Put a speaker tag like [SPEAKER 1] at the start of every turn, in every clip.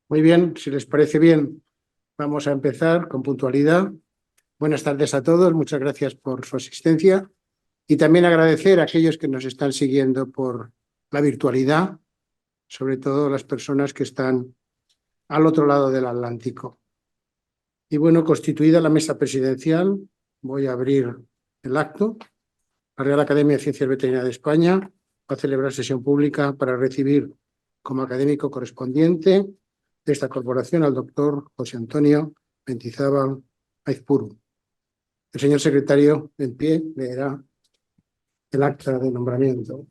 [SPEAKER 1] Muy bien, si les parece bien, vamos a empezar con puntualidad. Buenas tardes a todos, muchas gracias por su asistencia y también agradecer a aquellos que nos están siguiendo por la virtualidad, sobre todo las personas que están al otro lado del Atlántico. Y bueno, constituida la mesa presidencial, voy a abrir el acto. La Real Academia de Ciencias Veterinarias de España va a celebrar sesión pública para recibir como académico correspondiente de esta corporación al doctor José Antonio Mendizábal Aizpuru. El señor secretario, en pie, leerá el acta de nombramiento.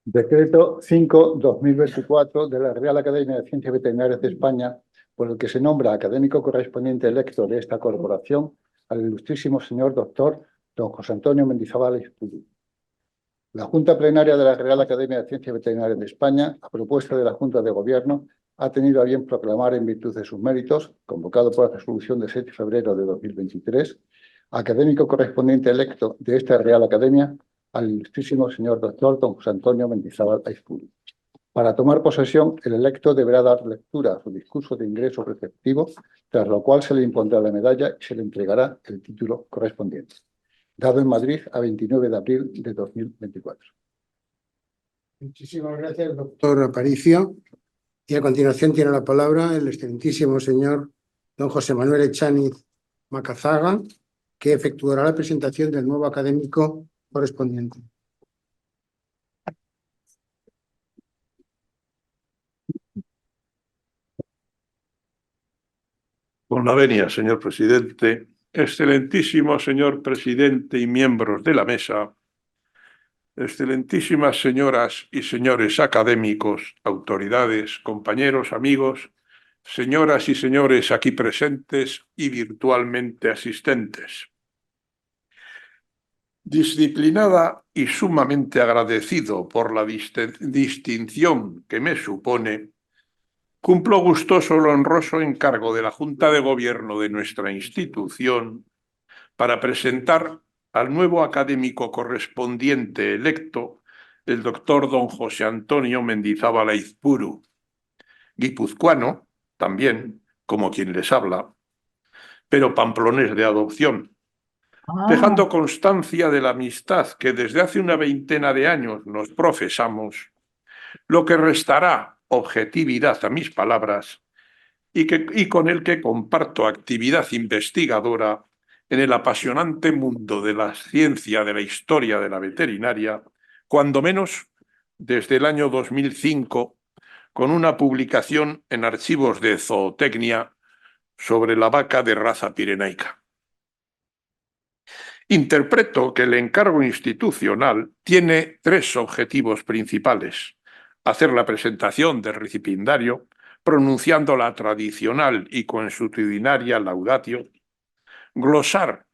[SPEAKER 2] Decreto 5/2024 de la Real Academia de Ciencias Veterinarias de España, por el que se nombra académico correspondiente electo de esta corporación al ilustrísimo señor doctor don José Antonio Mendizábal Aizpuru. La Junta Plenaria de la Real Academia de Ciencias Veterinarias de España, a propuesta de la Junta de Gobierno, ha tenido a bien proclamar en virtud de sus méritos, convocado por la resolución de 7 de febrero de 2023, académico correspondiente electo de esta Real Academia al ilustrísimo señor doctor don José Antonio Mendizábal Aizpuru. Para tomar posesión, el electo deberá dar lectura a su discurso de ingreso preceptivo, tras lo cual se le impondrá la medalla y se le entregará el título correspondiente. Dado en Madrid a 29 de abril de 2024.
[SPEAKER 1] Muchísimas gracias, doctor Aparicio. Y a continuación tiene la palabra el excelentísimo señor don José Manuel Echaniz Macazaga, que efectuará la presentación del nuevo académico correspondiente.
[SPEAKER 3] Con la venia, señor presidente, excelentísimo señor presidente y miembros de la mesa, excelentísimas señoras y señores académicos, autoridades, compañeros, amigos, señoras y señores aquí presentes y virtualmente asistentes. Disciplinada y sumamente agradecido por la distinción que me supone, cumplo gustoso el honroso encargo de la Junta de Gobierno de nuestra institución para presentar al nuevo académico correspondiente electo, el doctor don José Antonio Mendizábal Aizpuru, guipuzcoano, también, como quien les habla, pero pamplonés de adopción, dejando constancia de la amistad que desde hace una veintena de años nos profesamos, lo que restará objetividad a mis palabras y con el que comparto actividad investigadora en el apasionante mundo de la ciencia de la historia de la veterinaria, cuando menos desde el año 2005, con una publicación en Archivos de Zootecnia sobre la vaca de raza pirenaica. Interpreto que el encargo institucional tiene tres objetivos principales: hacer la presentación del recipiendario, pronunciando la tradicional y consuetudinaria laudatio, glosar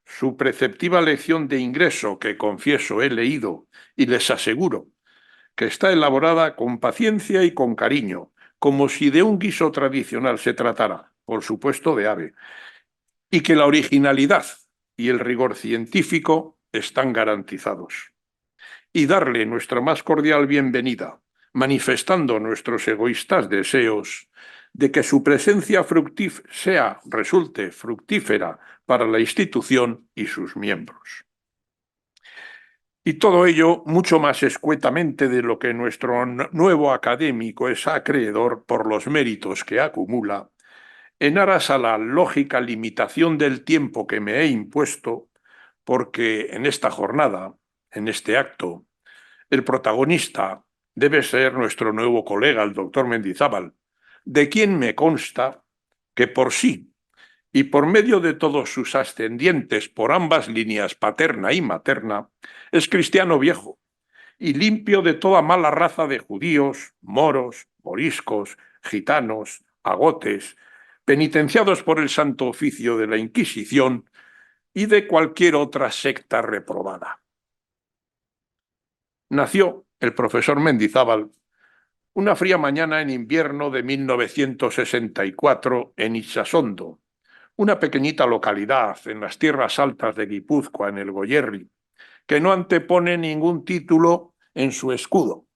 [SPEAKER 3] su preceptiva lección de ingreso que confieso he leído y les aseguro que está elaborada con paciencia y con cariño, como si de un guiso tradicional se tratara, por supuesto de ave, y que la originalidad y el rigor científico están garantizados. Y darle nuestra más cordial bienvenida, manifestando nuestros egoístas deseos de que su presencia resulte fructífera para la institución y sus miembros. Y todo ello mucho más escuetamente de lo que nuestro nuevo académico es acreedor por los méritos que acumula, en aras a la lógica limitación del tiempo que me he impuesto, porque en esta jornada, en este acto, el protagonista debe ser nuestro nuevo colega, el doctor Mendizábal, de quien me consta que por sí y por medio de todos sus ascendientes por ambas líneas paterna y materna, es cristiano viejo y limpio de toda mala raza de judíos, moros, moriscos, gitanos, agotes, penitenciados por el Santo Oficio de la Inquisición y de cualquier otra secta reprobada. Nació el profesor Mendizábal una fría mañana en invierno de 1964 en Itsasondo, una pequeñita localidad en las tierras altas de Guipúzcoa, en el Goierri, que no antepone ningún título en su escudo,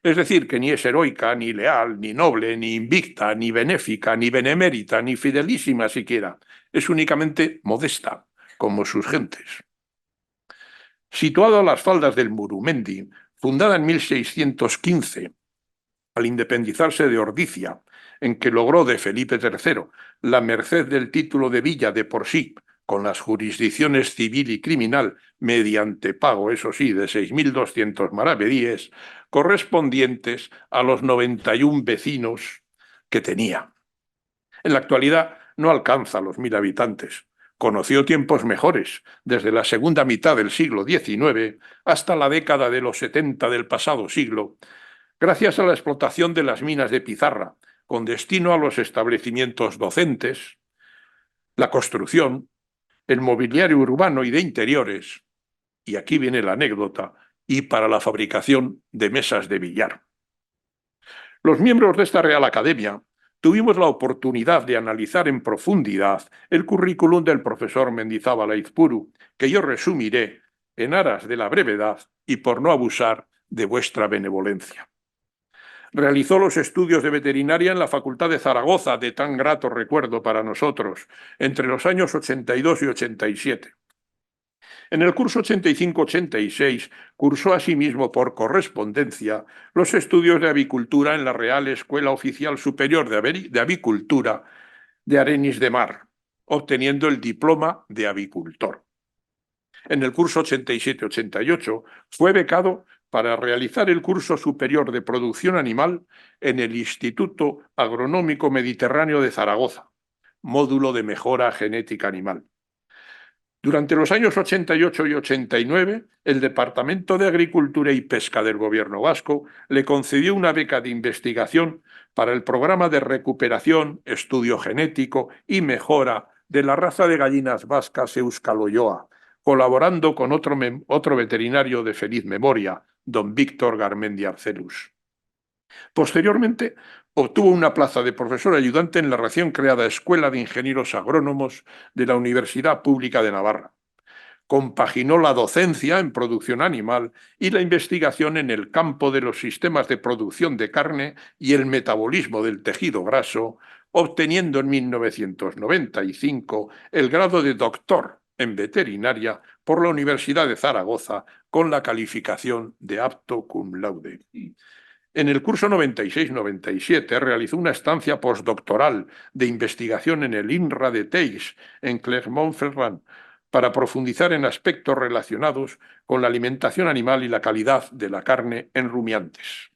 [SPEAKER 3] Es decir, que ni es heroica, ni leal, ni noble, ni invicta, ni benéfica, ni benemérita, ni fidelísima siquiera. Es únicamente modesta, como sus gentes. Situado a las faldas del Murumendi, fundada en 1615, al independizarse de Ordicia, en que logró de Felipe III la merced del título de villa de por sí, con las jurisdicciones civil y criminal, mediante pago, eso sí, de 6.200 maravedíes, correspondientes a los 91 vecinos que tenía. En la actualidad no alcanza los 1.000 habitantes. Conoció tiempos mejores, desde la segunda mitad del siglo XIX hasta la década de los 70 del pasado siglo, gracias a la explotación de las minas de pizarra, con destino a los establecimientos docentes, la construcción, el mobiliario urbano y de interiores, y aquí viene la anécdota, y para la fabricación de mesas de billar. Los miembros de esta Real Academia tuvimos la oportunidad de analizar en profundidad el currículum del profesor Mendizábal Aizpuru, que yo resumiré en aras de la brevedad y por no abusar de vuestra benevolencia. Realizó los estudios de veterinaria en la Facultad de Zaragoza, de tan grato recuerdo para nosotros, entre los años 82 y 87. En el curso 85-86 cursó asimismo por correspondencia los estudios de avicultura en la Real Escuela Oficial Superior de Avicultura de Arenys de Mar, obteniendo el diploma de avicultor. En el curso 87-88 fue becado para realizar el curso superior de producción animal en el Instituto Agronómico Mediterráneo de Zaragoza, módulo de mejora genética animal. Durante los años 88 y 89, el Departamento de Agricultura y Pesca del Gobierno vasco le concedió una beca de investigación para el programa de recuperación, estudio genético y mejora de la raza de gallinas vascas Euskaloyoa, colaborando con otro veterinario de feliz memoria, don Víctor Garmendia Arcelus. Posteriormente, obtuvo una plaza de profesor ayudante en la recién creada Escuela de Ingenieros Agrónomos de la Universidad Pública de Navarra. Compaginó la docencia en producción animal y la investigación en el campo de los sistemas de producción de carne y el metabolismo del tejido graso, obteniendo en 1995 el grado de doctor en veterinaria por la Universidad de Zaragoza con la calificación de apto cum laude. En el curso 96-97 realizó una estancia postdoctoral de investigación en el INRA de Teix, en Clermont-Ferrand, para profundizar en aspectos relacionados con la alimentación animal y la calidad de la carne en rumiantes.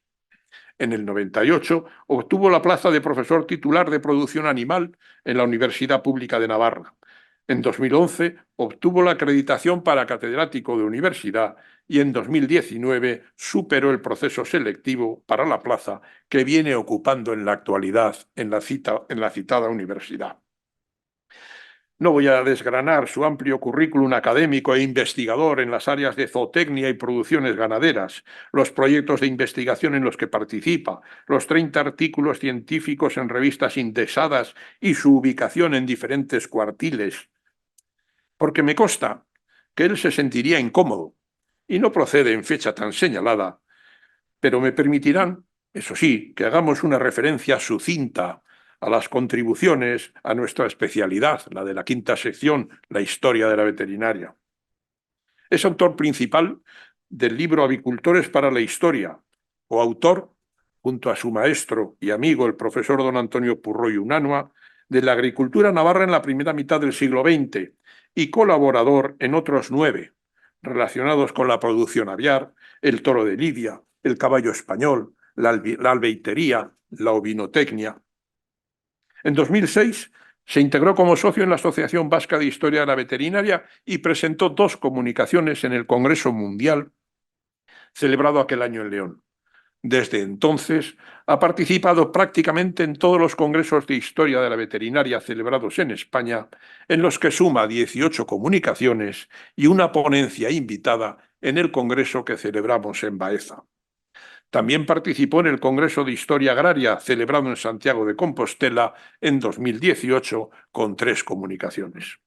[SPEAKER 3] En el 98 obtuvo la plaza de profesor titular de producción animal en la Universidad Pública de Navarra. En 2011 obtuvo la acreditación para catedrático de universidad y en 2019 superó el proceso selectivo para la plaza que viene ocupando en la actualidad en la citada universidad. No voy a desgranar su amplio currículum académico e investigador en las áreas de zootecnia y producciones ganaderas, los proyectos de investigación en los que participa, los 30 artículos científicos en revistas indexadas y su ubicación en diferentes cuartiles, porque me consta que él se sentiría incómodo y no procede en fecha tan señalada, pero me permitirán, eso sí, que hagamos una referencia sucinta a las contribuciones a nuestra especialidad, la de la quinta sección, la historia de la veterinaria. Es autor principal del libro Avicultores para la Historia, coautor, junto a su maestro y amigo, el profesor don Antonio Purroy Unanua, de la agricultura navarra en la primera mitad del siglo XX y colaborador en otros 9, relacionados con la producción aviar, el toro de lidia, el caballo español, la albeitería, la ovinotecnia. En 2006 se integró como socio en la Asociación Vasca de Historia de la Veterinaria y presentó 2 comunicaciones en el Congreso Mundial celebrado aquel año en León. Desde entonces ha participado prácticamente en todos los congresos de historia de la veterinaria celebrados en España, en los que suma 18 comunicaciones y una ponencia invitada en el congreso que celebramos en Baeza. También participó en el Congreso de Historia Agraria celebrado en Santiago de Compostela en 2018 con 3 comunicaciones.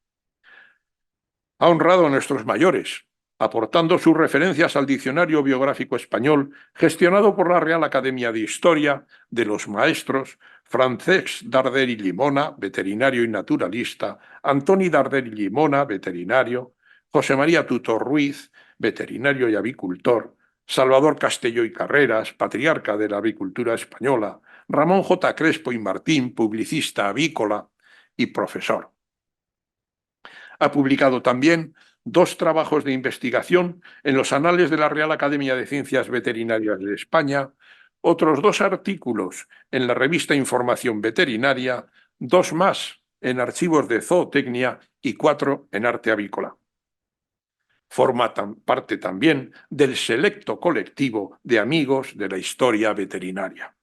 [SPEAKER 3] Ha honrado a nuestros mayores, aportando sus referencias al Diccionario Biográfico Español, gestionado por la Real Academia de Historia, de los maestros Francesc Darder y Llimona, veterinario y naturalista, Antoni Darder y Llimona, veterinario, José María Tutor Ruiz, veterinario y avicultor, Salvador Castelló y Carreras, patriarca de la avicultura española, Ramón J. Crespo y Martín, publicista avícola y profesor. Ha publicado también 2 trabajos de investigación en los Anales de la Real Academia de Ciencias Veterinarias de España, otros 2 artículos en la revista Información Veterinaria, 2 más en Archivos de Zootecnia y 4 en Arte Avícola. Forma parte también del selecto colectivo de amigos de la historia veterinaria.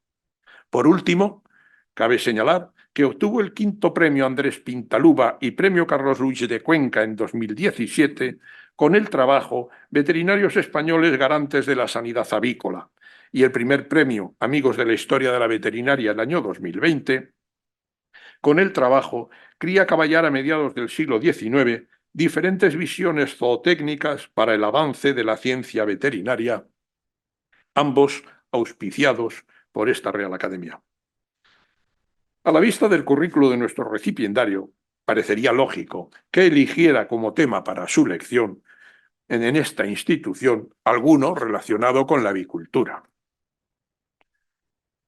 [SPEAKER 3] Por último, cabe señalar que obtuvo el 5º premio Andrés Pintaluba y premio Carlos Ruiz de Cuenca en 2017 con el trabajo Veterinarios Españoles Garantes de la Sanidad Avícola y el primer premio Amigos de la Historia de la Veterinaria el año 2020 con el trabajo Cría caballar a mediados del siglo XIX, diferentes visiones zootécnicas para el avance de la ciencia veterinaria, ambos auspiciados por esta Real Academia. A la vista del currículo de nuestro recipiendario, parecería lógico que eligiera como tema para su lección en esta institución alguno relacionado con la avicultura.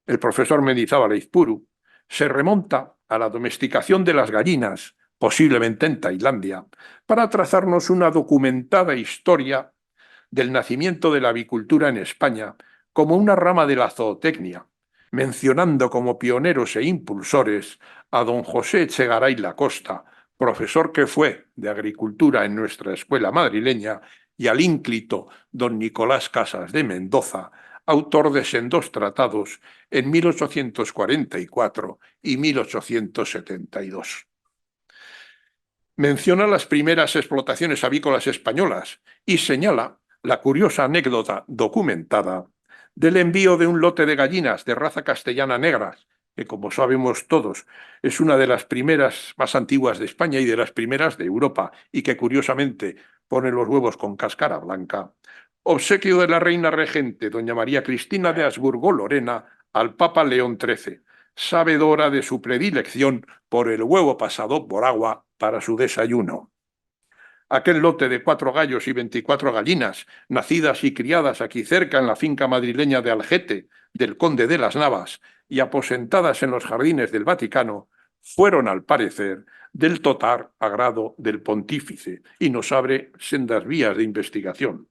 [SPEAKER 3] El profesor Mendizábal Izpuru se remonta a la domesticación de las gallinas, posiblemente en Tailandia, para trazarnos una documentada historia del nacimiento de la avicultura en España como una rama de la zootecnia, mencionando como pioneros e impulsores a don José Echegaray Lacosta, profesor que fue de agricultura en nuestra escuela madrileña, y al ínclito don Nicolás Casas de Mendoza, autor de sendos tratados en 1844 y 1872. Menciona las primeras explotaciones avícolas españolas y señala la curiosa anécdota documentada del envío de un lote de gallinas de raza castellana negras, que como sabemos todos es una de las primeras más antiguas de España y de las primeras de Europa, y que curiosamente pone los huevos con cáscara blanca, obsequio de la reina regente doña María Cristina de Habsburgo-Lorena al Papa León XIII, sabedora de su predilección por el huevo pasado por agua para su desayuno. Aquel lote de 4 gallos y 24 gallinas, nacidas y criadas aquí cerca en la finca madrileña de Algete, del conde de las Navas, y aposentadas en los jardines del Vaticano, fueron, al parecer, del total agrado del pontífice y nos abre sendas vías de investigación.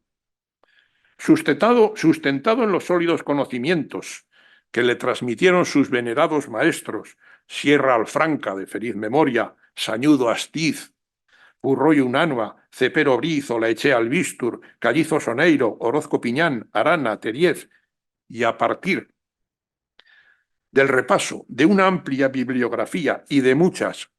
[SPEAKER 3] Sustentado en los sólidos conocimientos que le transmitieron sus venerados maestros, Sierra Alfranca, de feliz memoria, Sañudo Astiz, Purroy Unanua, Cepero Briz, Olaechea Albistur, Callizo Soneiro, Orozco Piñán, Arana, Teriez, y a partir del repaso de una amplia bibliografía y de muchas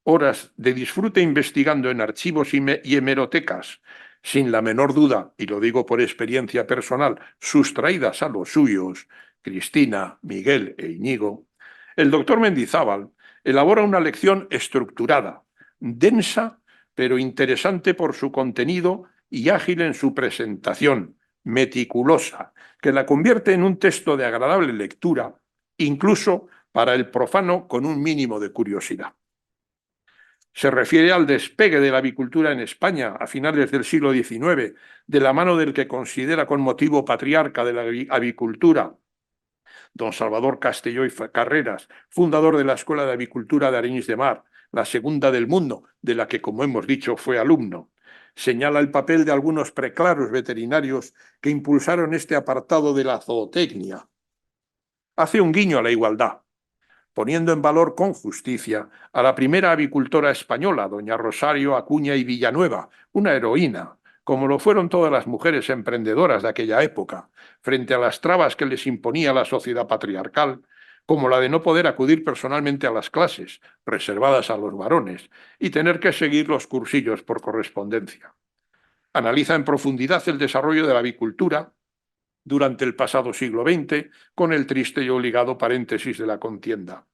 [SPEAKER 3] horas de disfrute investigando en archivos y hemerotecas, sin la menor duda, y lo digo por experiencia personal, sustraídas a los suyos, Cristina, Miguel e Íñigo, el doctor Mendizábal elabora una lección estructurada, densa, pero interesante por su contenido y ágil en su presentación, meticulosa, que la convierte en un texto de agradable lectura, incluso para el profano con un mínimo de curiosidad. Se refiere al despegue de la avicultura en España a finales del siglo XIX, de la mano del que considera con motivo patriarca de la avicultura, don Salvador Castelló y Carreras, fundador de la Escuela de Avicultura de Arenys de Mar, la segunda del mundo, de la que, como hemos dicho, fue alumno. Señala el papel de algunos preclaros veterinarios que impulsaron este apartado de la zootecnia. Hace un guiño a la igualdad, poniendo en valor con justicia a la primera avicultora española, doña Rosario Acuña y Villanueva, una heroína, como lo fueron todas las mujeres emprendedoras de aquella época, frente a las trabas que les imponía la sociedad patriarcal, como la de no poder acudir personalmente a las clases, reservadas a los varones, y tener que seguir los cursillos por correspondencia. Analiza en profundidad el desarrollo de la avicultura durante el pasado siglo XX, con el triste y obligado paréntesis de la contienda.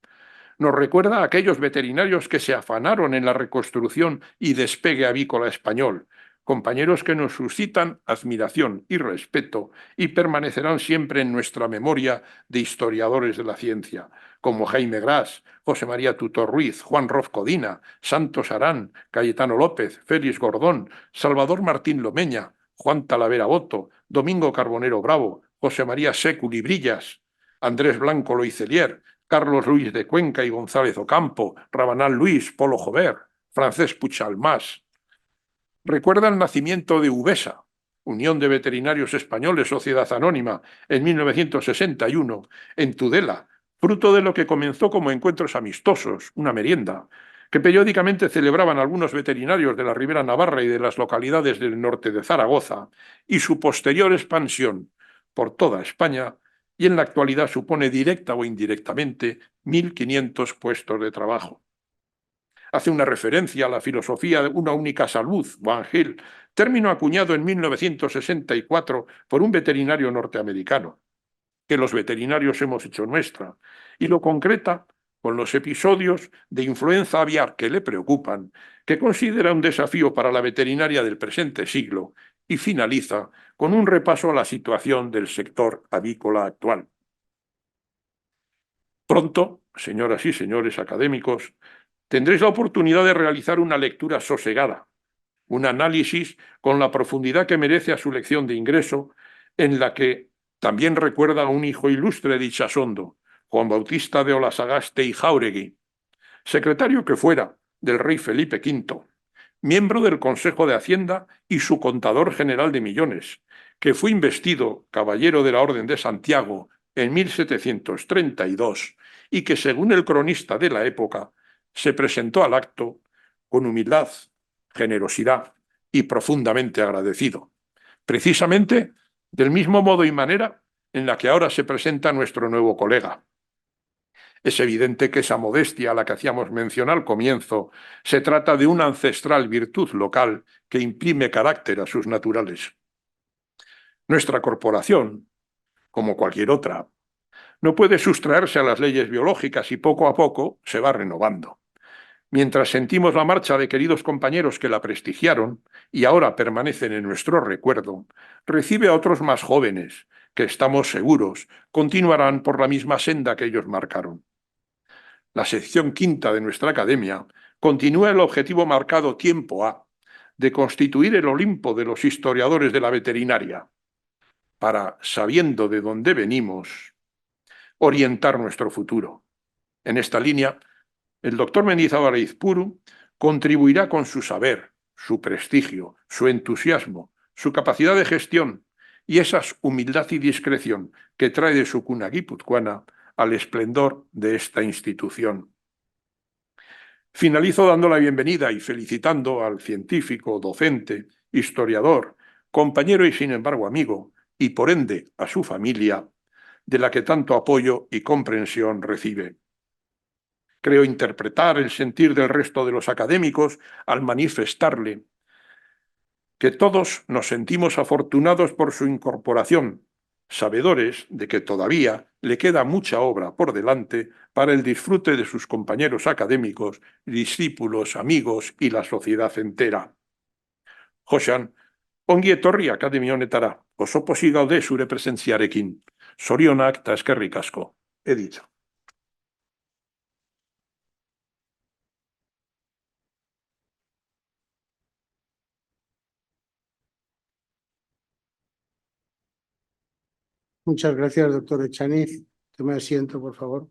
[SPEAKER 3] Nos recuerda a aquellos veterinarios que se afanaron en la reconstrucción y despegue avícola español, compañeros que nos suscitan admiración y respeto y permanecerán siempre en nuestra memoria de historiadores de la ciencia, como Jaime Gras, José María Tutor Ruiz, Juan Roz Codina, Santos Arán, Cayetano López, Félix Gordón, Salvador Martín Lomeña, Juan Talavera Boto, Domingo Carbonero Bravo, José María Séculi Brillas, Andrés Blanco Loicelier, Carlos Luis de Cuenca y González Ocampo, Rabanal Luis, Polo Jover, Francés Puchalmás. Recuerda el nacimiento de UVESA, Unión de Veterinarios Españoles, Sociedad Anónima, en 1961, en Tudela, fruto de lo que comenzó como encuentros amistosos, una merienda, que periódicamente celebraban algunos veterinarios de la Ribera Navarra y de las localidades del norte de Zaragoza, y su posterior expansión por toda España, y en la actualidad supone directa o indirectamente 1.500 puestos de trabajo. Hace una referencia a la filosofía de una única salud, Van Hill, término acuñado en 1964 por un veterinario norteamericano, que los veterinarios hemos hecho nuestra, y lo concreta con los episodios de influenza aviar que le preocupan, que considera un desafío para la veterinaria del presente siglo, y finaliza con un repaso a la situación del sector avícola actual. Pronto, señoras y señores académicos, tendréis la oportunidad de realizar una lectura sosegada, un análisis con la profundidad que merece a su lección de ingreso, en la que también recuerda a un hijo ilustre de Itxasondo, Juan Bautista de Olasagaste y Jáuregui, secretario que fuera del rey Felipe V, miembro del Consejo de Hacienda y su contador general de millones, que fue investido caballero de la Orden de Santiago en 1732 y que, según el cronista de la época, se presentó al acto con humildad, generosidad y profundamente agradecido, precisamente del mismo modo y manera en la que ahora se presenta nuestro nuevo colega. Es evidente que esa modestia a la que hacíamos mención al comienzo se trata de una ancestral virtud local que imprime carácter a sus naturales. Nuestra corporación, como cualquier otra, no puede sustraerse a las leyes biológicas y poco a poco se va renovando. Mientras sentimos la marcha de queridos compañeros que la prestigiaron y ahora permanecen en nuestro recuerdo, recibe a otros más jóvenes que, estamos seguros, continuarán por la misma senda que ellos marcaron. La sección quinta de nuestra academia continúa el objetivo marcado tiempo A de constituir el Olimpo de los historiadores de la veterinaria para, sabiendo de dónde venimos, orientar nuestro futuro. En esta línea, el doctor Mendizábal Aizpuru contribuirá con su saber, su prestigio, su entusiasmo, su capacidad de gestión y esa humildad y discreción que trae de su cuna guipuzcoana al esplendor de esta institución. Finalizo dando la bienvenida y felicitando al científico, docente, historiador, compañero y sin embargo amigo, y por ende a su familia, de la que tanto apoyo y comprensión recibe. Creo interpretar el sentir del resto de los académicos al manifestarle que todos nos sentimos afortunados por su incorporación, sabedores de que todavía le queda mucha obra por delante para el disfrute de sus compañeros académicos, discípulos, amigos y la sociedad entera. Joxan, ongi etorri akademia honetara, oso pozik gaude zure presentziarekin. Zorionak eta eskerrik asko. He dicho.
[SPEAKER 1] Muchas gracias, doctor Echaniz. Tome asiento, por favor.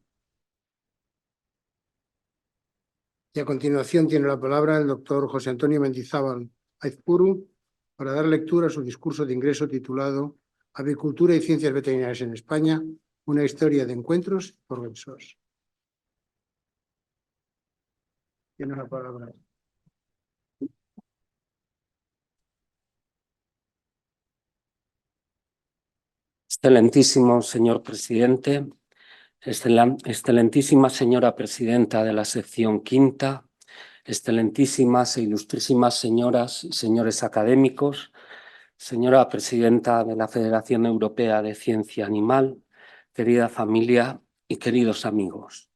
[SPEAKER 1] Y a continuación tiene la palabra el doctor José Antonio Mendizábal Aizpuru para dar lectura a su discurso de ingreso titulado Avicultura y Ciencias Veterinarias en España, una historia de encuentros y progresos. Tiene la palabra.
[SPEAKER 4] Excelentísimo señor presidente, excelentísima señora presidenta de la sección quinta, excelentísimas e ilustrísimas señoras y señores académicos, señora presidenta de la Federación Europea de Ciencia Animal, querida familia y queridos amigos.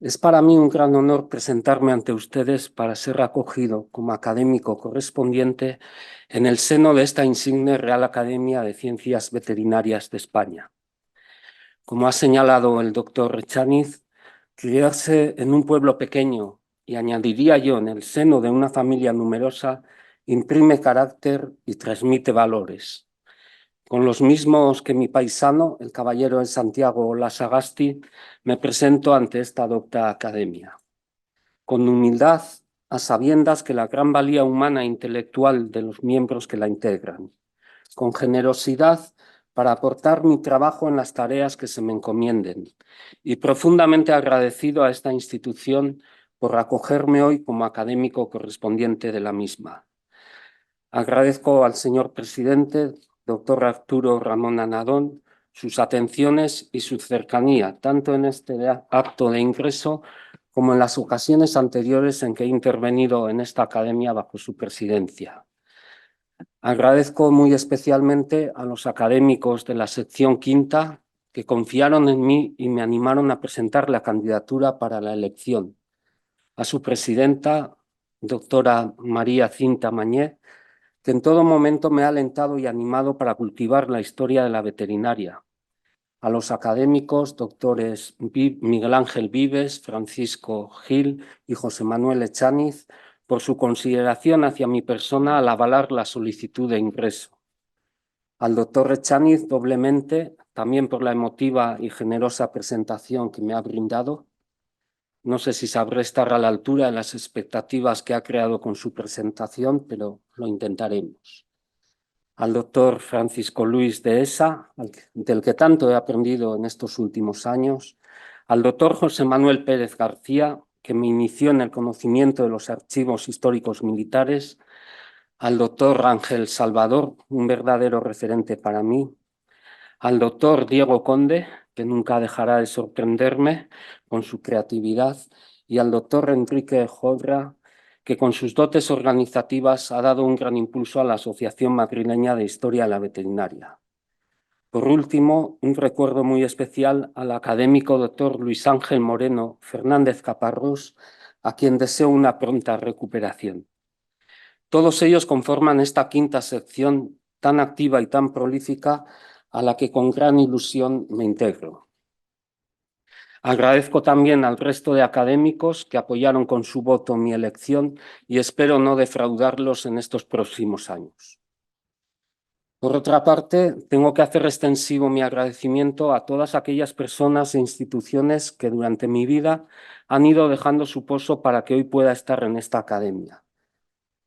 [SPEAKER 4] Es para mí un gran honor presentarme ante ustedes para ser acogido como académico correspondiente en el seno de esta insigne Real Academia de Ciencias Veterinarias de España. Como ha señalado el doctor Echaniz, criarse en un pueblo pequeño y añadiría yo en el seno de una familia numerosa imprime carácter y transmite valores. Con los mismos que mi paisano, el caballero de Santiago Lasagasti, me presento ante esta docta academia. Con humildad, a sabiendas que la gran valía humana e intelectual de los miembros que la integran. Con generosidad para aportar mi trabajo en las tareas que se me encomienden. Y profundamente agradecido a esta institución por acogerme hoy como académico correspondiente de la misma. Agradezco al señor presidente, doctor Arturo Ramón Anadón, sus atenciones y su cercanía, tanto en este acto de ingreso como en las ocasiones anteriores en que he intervenido en esta academia bajo su presidencia. Agradezco muy especialmente a los académicos de la sección quinta que confiaron en mí y me animaron a presentar la candidatura para la elección. A su presidenta, doctora María Cinta Mañé, que en todo momento me ha alentado y animado para cultivar la historia de la veterinaria. A los académicos, doctores Miguel Ángel Vives, Francisco Gil y José Manuel Echaniz, por su consideración hacia mi persona al avalar la solicitud de ingreso. Al doctor Echaniz doblemente, también por la emotiva y generosa presentación que me ha brindado. No sé si sabré estar a la altura de las expectativas que ha creado con su presentación, pero lo intentaremos. Al doctor Francisco Luis Dehesa, del que tanto he aprendido en estos últimos años, al doctor José Manuel Pérez García, que me inició en el conocimiento de los archivos históricos militares, al doctor Ángel Salvador, un verdadero referente para mí, al doctor Diego Conde, que nunca dejará de sorprenderme con su creatividad, y al doctor Enrique Jodra, que con sus dotes organizativas ha dado un gran impulso a la Asociación Madrileña de Historia de la Veterinaria. Por último, un recuerdo muy especial al académico doctor Luis Ángel Moreno Fernández Caparrós, a quien deseo una pronta recuperación. Todos ellos conforman esta quinta sección tan activa y tan prolífica a la que con gran ilusión me integro. Agradezco también al resto de académicos que apoyaron con su voto mi elección y espero no defraudarlos en estos próximos años. Por otra parte, tengo que hacer extensivo mi agradecimiento a todas aquellas personas e instituciones que durante mi vida han ido dejando su pozo para que hoy pueda estar en esta academia.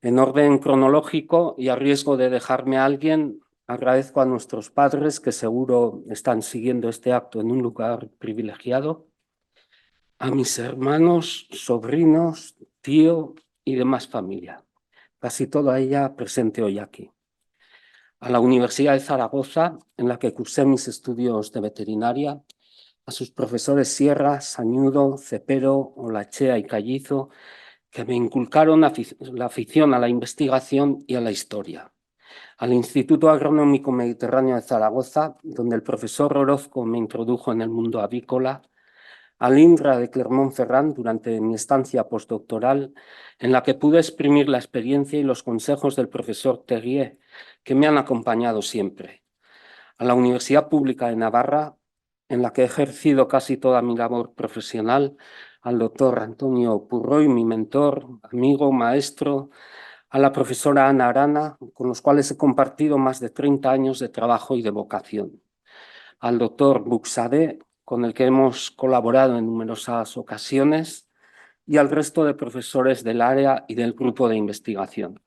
[SPEAKER 4] En orden cronológico y a riesgo de dejarme a alguien, agradezco a nuestros padres que seguro están siguiendo este acto en un lugar privilegiado, a mis hermanos, sobrinos, tío y demás familia, casi toda ella presente hoy aquí. A la Universidad de Zaragoza, en la que cursé mis estudios de veterinaria, a sus profesores Sierra, Sañudo, Cepero, Olachea y Callizo, que me inculcaron la afición a la investigación y a la historia. Al Instituto Agronómico Mediterráneo de Zaragoza, donde el profesor Orozco me introdujo en el mundo avícola, al INRA de Clermont-Ferrand durante mi estancia postdoctoral, en la que pude exprimir la experiencia y los consejos del profesor Terrier, que me han acompañado siempre. A la Universidad Pública de Navarra, en la que he ejercido casi toda mi labor profesional, al doctor Antonio Purroy, mi mentor, amigo, maestro, a la profesora Ana Arana, con los cuales he compartido más de 30 años de trabajo y de vocación, al doctor Buxadé, con el que hemos colaborado en numerosas ocasiones, y al resto de profesores del área y del grupo de investigación.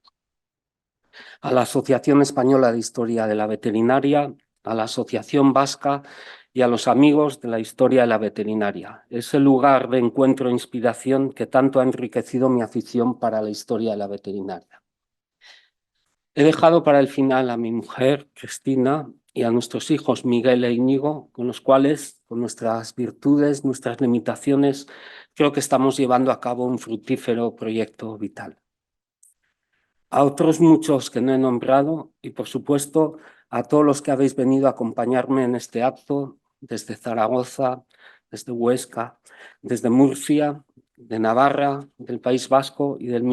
[SPEAKER 4] A la Asociación Española de Historia de la Veterinaria, a la Asociación Vasca y a los amigos de la historia de la veterinaria, ese lugar de encuentro e inspiración que tanto ha enriquecido mi afición para la historia de la veterinaria. He dejado para el final a mi mujer, Cristina, y a nuestros hijos, Miguel e Íñigo, con los cuales, con nuestras virtudes, nuestras limitaciones, creo que estamos llevando a cabo un fructífero proyecto vital. A otros muchos que no he nombrado y, por supuesto, a todos los que habéis venido a acompañarme en este acto desde Zaragoza, desde Huesca, desde Murcia, de Navarra, del País Vasco y del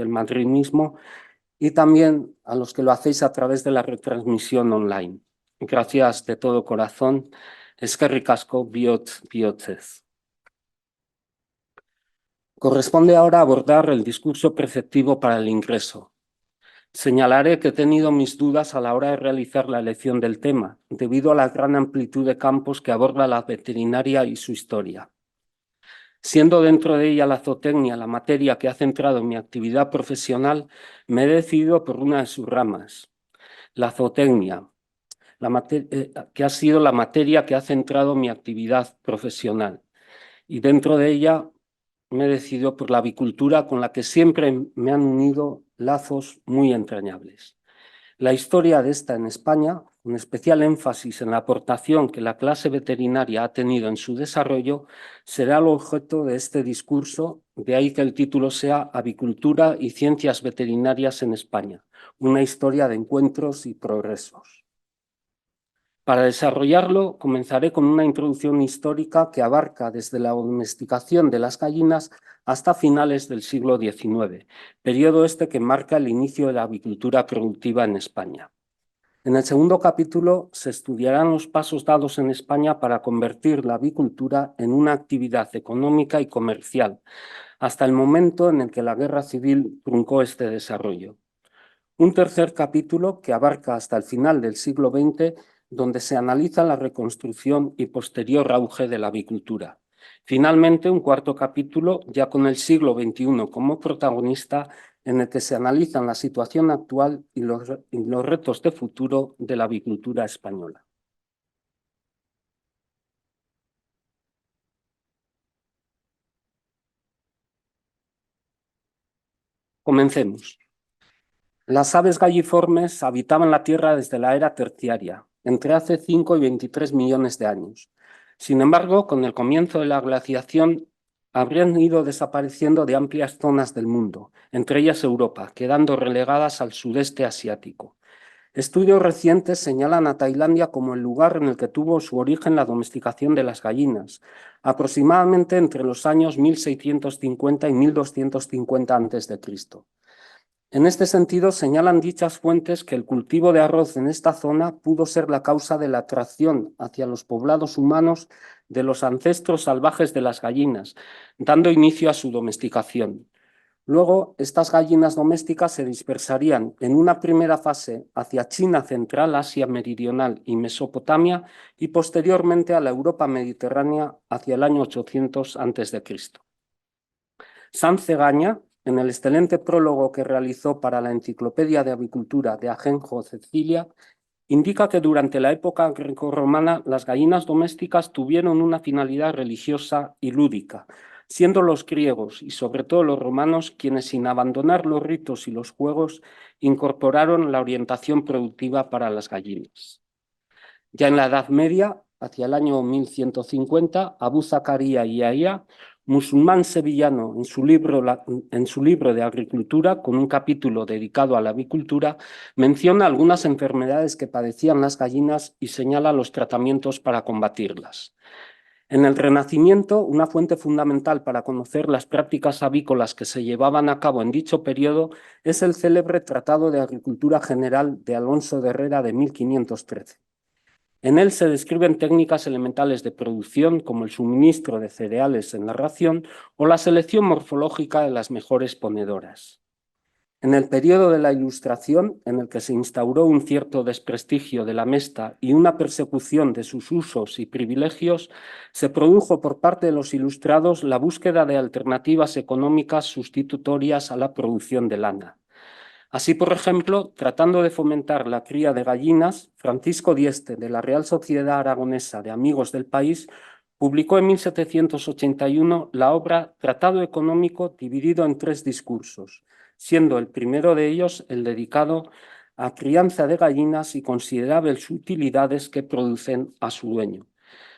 [SPEAKER 4] Madrid mismo, y también a los que lo hacéis a través de la retransmisión online. Gracias de todo corazón. Eskerrik asko, bihotzez. Corresponde ahora abordar el discurso preceptivo para el ingreso. Señalaré que he tenido mis dudas a la hora de realizar la elección del tema, debido a la gran amplitud de campos que aborda la veterinaria y su historia. Siendo dentro de ella la zootecnia la materia que ha centrado mi actividad profesional, me he decidido por una de sus ramas, la zootecnia, que ha sido la materia que ha centrado mi actividad profesional. Y dentro de ella me he decidido por la avicultura, con la que siempre me han unido lazos muy entrañables. La historia de esta en España, con especial énfasis en la aportación que la clase veterinaria ha tenido en su desarrollo, será el objeto de este discurso, de ahí que el título sea Avicultura y Ciencias Veterinarias en España, una historia de encuentros y progresos. Para desarrollarlo, comenzaré con una introducción histórica que abarca desde la domesticación de las gallinas hasta finales del siglo XIX, periodo este que marca el inicio de la avicultura productiva en España. En el segundo capítulo se estudiarán los pasos dados en España para convertir la avicultura en una actividad económica y comercial, hasta el momento en el que la guerra civil truncó este desarrollo. Un tercer capítulo que abarca hasta el final del siglo XX, donde se analiza la reconstrucción y posterior auge de la avicultura. Finalmente, un cuarto capítulo, ya con el siglo XXI como protagonista, en el que se analizan la situación actual y los retos de futuro de la avicultura española. Comencemos. Las aves galliformes habitaban la Tierra desde la era terciaria, entre hace 5 y 23 millones de años. Sin embargo, con el comienzo de la glaciación, habrían ido desapareciendo de amplias zonas del mundo, entre ellas Europa, quedando relegadas al sudeste asiático. Estudios recientes señalan a Tailandia como el lugar en el que tuvo su origen la domesticación de las gallinas, aproximadamente entre los años 1650 y 1250 a.C. En este sentido, señalan dichas fuentes que el cultivo de arroz en esta zona pudo ser la causa de la atracción hacia los poblados humanos de los ancestros salvajes de las gallinas, dando inicio a su domesticación. Luego, estas gallinas domésticas se dispersarían en una primera fase hacia China central, Asia meridional y Mesopotamia, y posteriormente a la Europa mediterránea hacia el año 800 a.C. Sanz Cegaña, en el excelente prólogo que realizó para la Enciclopedia de Avicultura de Ajenjo, Cecilia, indica que durante la época grecorromana las gallinas domésticas tuvieron una finalidad religiosa y lúdica, siendo los griegos y sobre todo los romanos quienes, sin abandonar los ritos y los juegos, incorporaron la orientación productiva para las gallinas. Ya en la Edad Media, hacia el año 1150, Abu Zakaria Yahya, musulmán sevillano, en su libro de Agricultura, con un capítulo dedicado a la avicultura, menciona algunas enfermedades que padecían las gallinas y señala los tratamientos para combatirlas. En el Renacimiento, una fuente fundamental para conocer las prácticas avícolas que se llevaban a cabo en dicho periodo es el célebre Tratado de Agricultura General de Alonso de Herrera de 1513. En él se describen técnicas elementales de producción como el suministro de cereales en la ración o la selección morfológica de las mejores ponedoras. En el periodo de la Ilustración, en el que se instauró un cierto desprestigio de la mesta y una persecución de sus usos y privilegios, se produjo por parte de los ilustrados la búsqueda de alternativas económicas sustitutorias a la producción de lana. Así, por ejemplo, tratando de fomentar la cría de gallinas, Francisco Dieste, de la Real Sociedad Aragonesa de Amigos del País, publicó en 1781 la obra Tratado Económico dividido en 3 discursos, siendo el primero de ellos el dedicado a crianza de gallinas y considerables utilidades que producen a su dueño.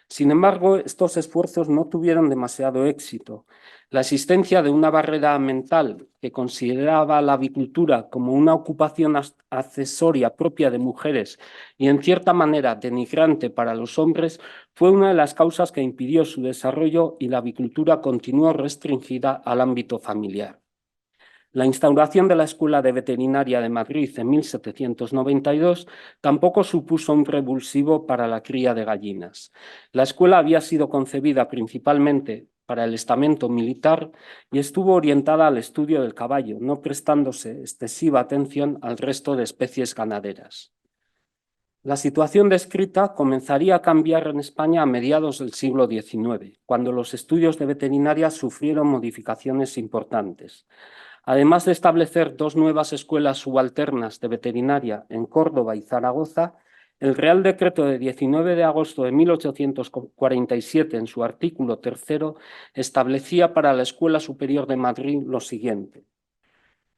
[SPEAKER 4] Sin embargo, estos esfuerzos no tuvieron demasiado éxito. La existencia de una barrera mental que consideraba la avicultura como una ocupación accesoria propia de mujeres y en cierta manera denigrante para los hombres fue una de las causas que impidió su desarrollo y la avicultura continuó restringida al ámbito familiar. La instauración de la Escuela de Veterinaria de Madrid en 1792 tampoco supuso un revulsivo para la cría de gallinas. La escuela había sido concebida principalmente para el estamento militar y estuvo orientada al estudio del caballo, no prestándose excesiva atención al resto de especies ganaderas. La situación descrita comenzaría a cambiar en España a mediados del siglo XIX, cuando los estudios de veterinaria sufrieron modificaciones importantes. Además de establecer dos nuevas escuelas subalternas de veterinaria en Córdoba y Zaragoza, el Real Decreto de 19 de agosto de 1847, en su artículo 3, establecía para la Escuela Superior de Madrid lo siguiente.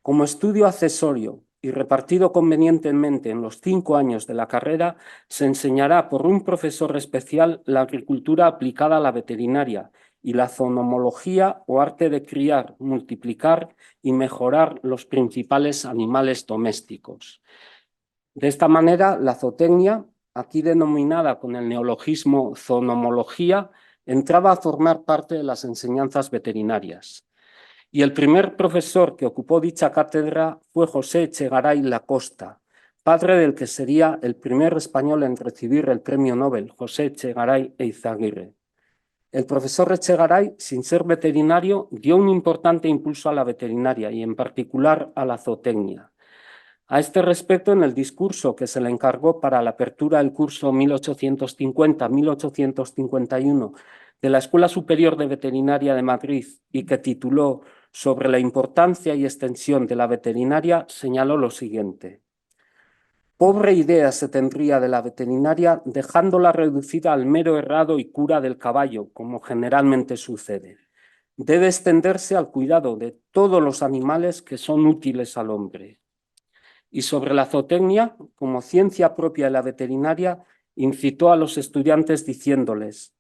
[SPEAKER 4] Como estudio accesorio y repartido convenientemente en los 5 años de la carrera, se enseñará por un profesor especial la agricultura aplicada a la veterinaria y la zoonomología o arte de criar, multiplicar y mejorar los principales animales domésticos. De esta manera, la zootecnia, aquí denominada con el neologismo zoonomología, entraba a formar parte de las enseñanzas veterinarias. Y el primer profesor que ocupó dicha cátedra fue José Echegaray Lacosta, padre del que sería el primer español en recibir el premio Nobel, José Echegaray Eizaguirre. El profesor Echegaray, sin ser veterinario, dio un importante impulso a la veterinaria y en particular a la zootecnia. A este respecto, en el discurso que se le encargó para la apertura del curso 1850-1851 de la Escuela Superior de Veterinaria de Madrid y que tituló Sobre la importancia y extensión de la veterinaria, señaló lo siguiente. Pobre idea se tendría de la veterinaria dejándola reducida al mero herrado y cura del caballo, como generalmente sucede. Debe extenderse al cuidado de todos los animales que son útiles al hombre. Y sobre la zootecnia, como ciencia propia de la veterinaria, incitó a los estudiantes diciéndoles: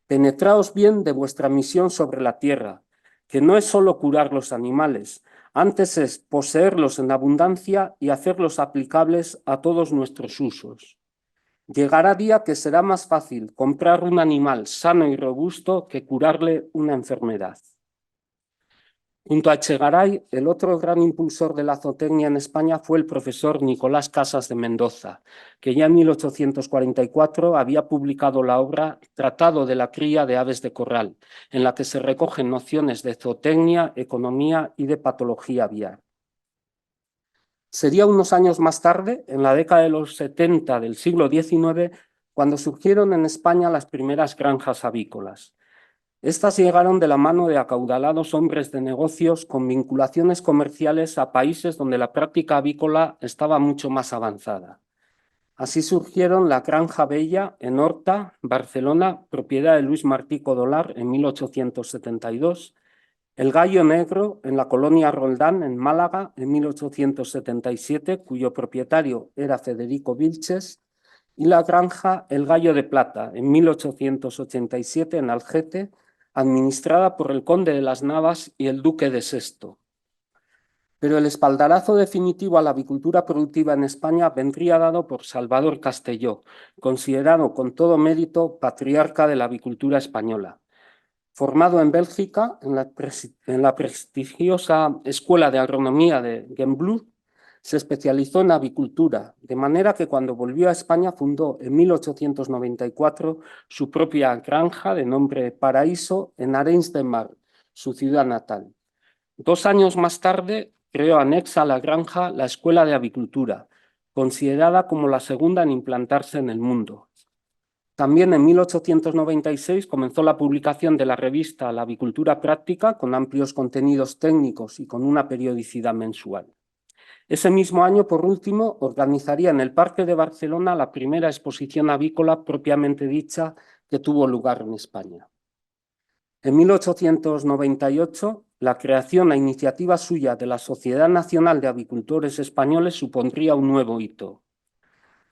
[SPEAKER 4] penetraos bien de vuestra misión sobre la tierra, que no es solo curar los animales, antes es poseerlos en abundancia y hacerlos aplicables a todos nuestros usos. Llegará día que será más fácil comprar un animal sano y robusto que curarle una enfermedad. Junto a Echegaray, el otro gran impulsor de la zootecnia en España fue el profesor Nicolás Casas de Mendoza, que ya en 1844 había publicado la obra Tratado de la cría de aves de corral, en la que se recogen nociones de zootecnia, economía y de patología aviar. Sería unos años más tarde, en la década de los 70 del siglo XIX, cuando surgieron en España las primeras granjas avícolas. Estas llegaron de la mano de acaudalados hombres de negocios con vinculaciones comerciales a países donde la práctica avícola estaba mucho más avanzada. Así surgieron la Granja Bella en Horta, Barcelona, propiedad de Luis Martí Codolar en 1872, el Gallo Negro en la colonia Roldán en Málaga en 1877, cuyo propietario era Federico Vilches, y la Granja El Gallo de Plata en 1887 en Algete, administrada por el conde de las Navas y el duque de Sexto. Pero el espaldarazo definitivo a la avicultura productiva en España vendría dado por Salvador Castelló, considerado con todo mérito patriarca de la avicultura española. Formado en Bélgica, en la prestigiosa Escuela de Agronomía de Gembloux, se especializó en avicultura, de manera que cuando volvió a España fundó en 1894 su propia granja de nombre Paraíso en Arenys de Mar, su ciudad natal. 2 años más tarde creó anexa a la granja la Escuela de Avicultura, considerada como la segunda en implantarse en el mundo. También en 1896 comenzó la publicación de la revista La Avicultura Práctica, con amplios contenidos técnicos y con una periodicidad mensual. Ese mismo año, por último, organizaría en el Parque de Barcelona la primera exposición avícola propiamente dicha que tuvo lugar en España. En 1898, la creación a iniciativa suya de la Sociedad Nacional de Avicultores Españoles supondría un nuevo hito.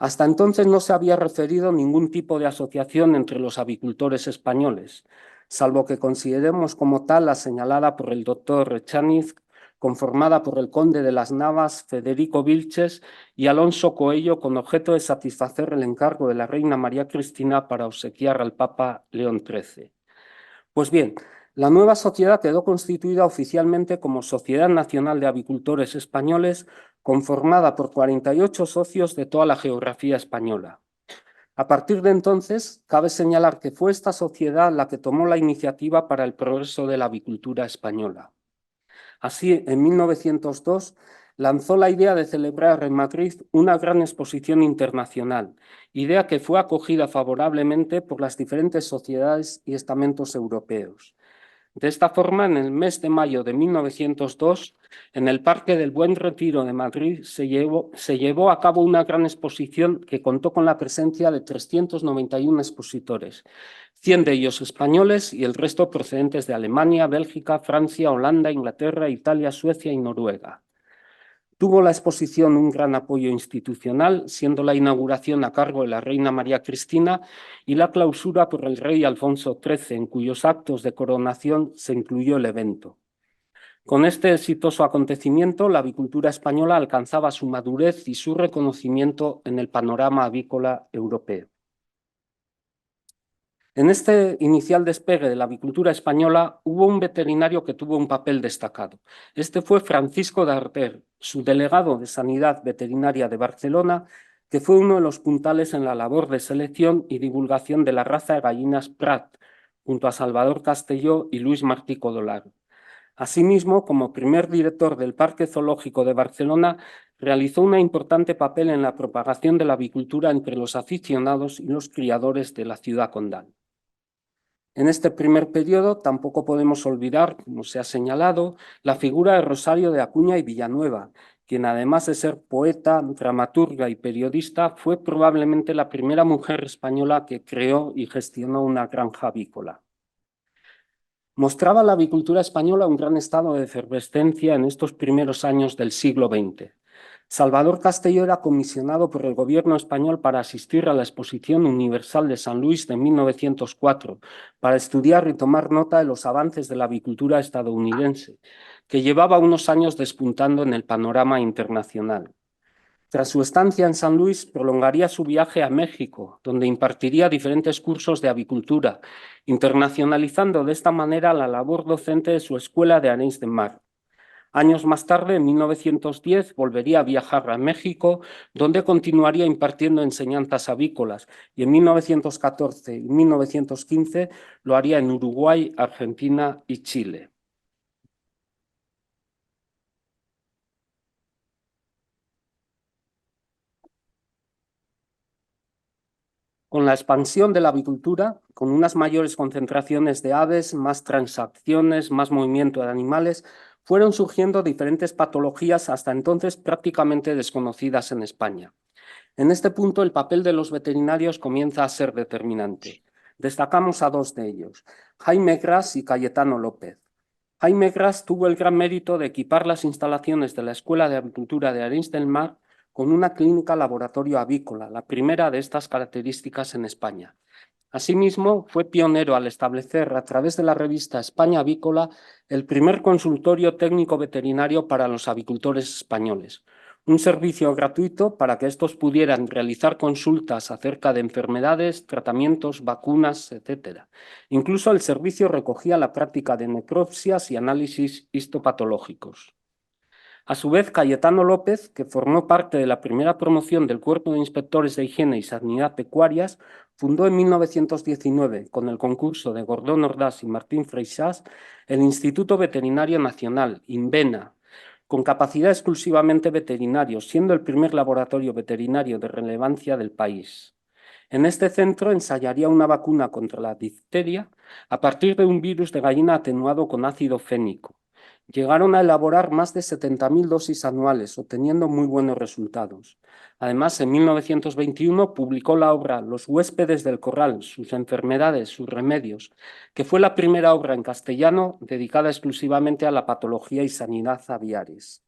[SPEAKER 4] Hasta entonces no se había referido ningún tipo de asociación entre los avicultores españoles, salvo que consideremos como tal la señalada por el doctor Echaniz, conformada por el conde de las Navas, Federico Vilches y Alonso Coello, con objeto de satisfacer el encargo de la reina María Cristina para obsequiar al Papa León XIII. Pues bien, la nueva sociedad quedó constituida oficialmente como Sociedad Nacional de Avicultores Españoles, conformada por 48 socios de toda la geografía española. A partir de entonces, cabe señalar que fue esta sociedad la que tomó la iniciativa para el progreso de la avicultura española. Así, en 1902, lanzó la idea de celebrar en Madrid una gran exposición internacional, idea que fue acogida favorablemente por las diferentes sociedades y estamentos europeos. De esta forma, en el mes de mayo de 1902, en el Parque del Buen Retiro de Madrid, se llevó a cabo una gran exposición que contó con la presencia de 391 expositores, 100 de ellos españoles y el resto procedentes de Alemania, Bélgica, Francia, Holanda, Inglaterra, Italia, Suecia y Noruega. Tuvo la exposición un gran apoyo institucional, siendo la inauguración a cargo de la reina María Cristina y la clausura por el rey Alfonso XIII, en cuyos actos de coronación se incluyó el evento. Con este exitoso acontecimiento, la avicultura española alcanzaba su madurez y su reconocimiento en el panorama avícola europeo. En este inicial despegue de la avicultura española hubo un veterinario que tuvo un papel destacado. Este fue Francisco de Arter, subdelegado de Sanidad Veterinaria de Barcelona, que fue uno de los puntales en la labor de selección y divulgación de la raza de gallinas Prat, junto a Salvador Castelló y Luis Martí Codolaro. Asimismo, como primer director del Parque Zoológico de Barcelona, realizó un importante papel en la propagación de la avicultura entre los aficionados y los criadores de la ciudad condal. En este primer periodo tampoco podemos olvidar, como se ha señalado, la figura de Rosario de Acuña y Villanueva, quien además de ser poeta, dramaturga y periodista, fue probablemente la primera mujer española que creó y gestionó una granja avícola. Mostraba la avicultura española un gran estado de efervescencia en estos primeros años del siglo XX. Salvador Castelló era comisionado por el gobierno español para asistir a la Exposición Universal de San Luis de 1904, para estudiar y tomar nota de los avances de la avicultura estadounidense, que llevaba unos años despuntando en el panorama internacional. Tras su estancia en San Luis, prolongaría su viaje a México, donde impartiría diferentes cursos de avicultura, internacionalizando de esta manera la labor docente de su escuela de Arenys de Mar. Años más tarde, en 1910, volvería a viajar a México, donde continuaría impartiendo enseñanzas avícolas, y en 1914 y 1915 lo haría en Uruguay, Argentina y Chile. Con la expansión de la avicultura, con unas mayores concentraciones de aves, más transacciones, más movimiento de animales, fueron surgiendo diferentes patologías hasta entonces prácticamente desconocidas en España. En este punto, el papel de los veterinarios comienza a ser determinante. Destacamos a dos de ellos, Jaime Gras y Cayetano López. Jaime Gras tuvo el gran mérito de equipar las instalaciones de la Escuela de Avicultura de Arenys del Mar con una clínica laboratorio avícola, la primera de estas características en España. Asimismo, fue pionero al establecer a través de la revista España Avícola el primer consultorio técnico veterinario para los avicultores españoles, un servicio gratuito para que estos pudieran realizar consultas acerca de enfermedades, tratamientos, vacunas, etc. Incluso el servicio recogía la práctica de necropsias y análisis histopatológicos. A su vez, Cayetano López, que formó parte de la primera promoción del Cuerpo de Inspectores de Higiene y Sanidad Pecuarias, fundó en 1919, con el concurso de Gordón Ordaz y Martín Freixas, el Instituto Veterinario Nacional, INVENA, con capacidad exclusivamente veterinario, siendo el primer laboratorio veterinario de relevancia del país. En este centro ensayaría una vacuna contra la difteria a partir de un virus de gallina atenuado con ácido fénico. Llegaron a elaborar más de 70.000 dosis anuales, obteniendo muy buenos resultados. Además, en 1921 publicó la obra Los huéspedes del corral, sus enfermedades, sus remedios, que fue la primera obra en castellano dedicada exclusivamente a la patología y sanidad aviares.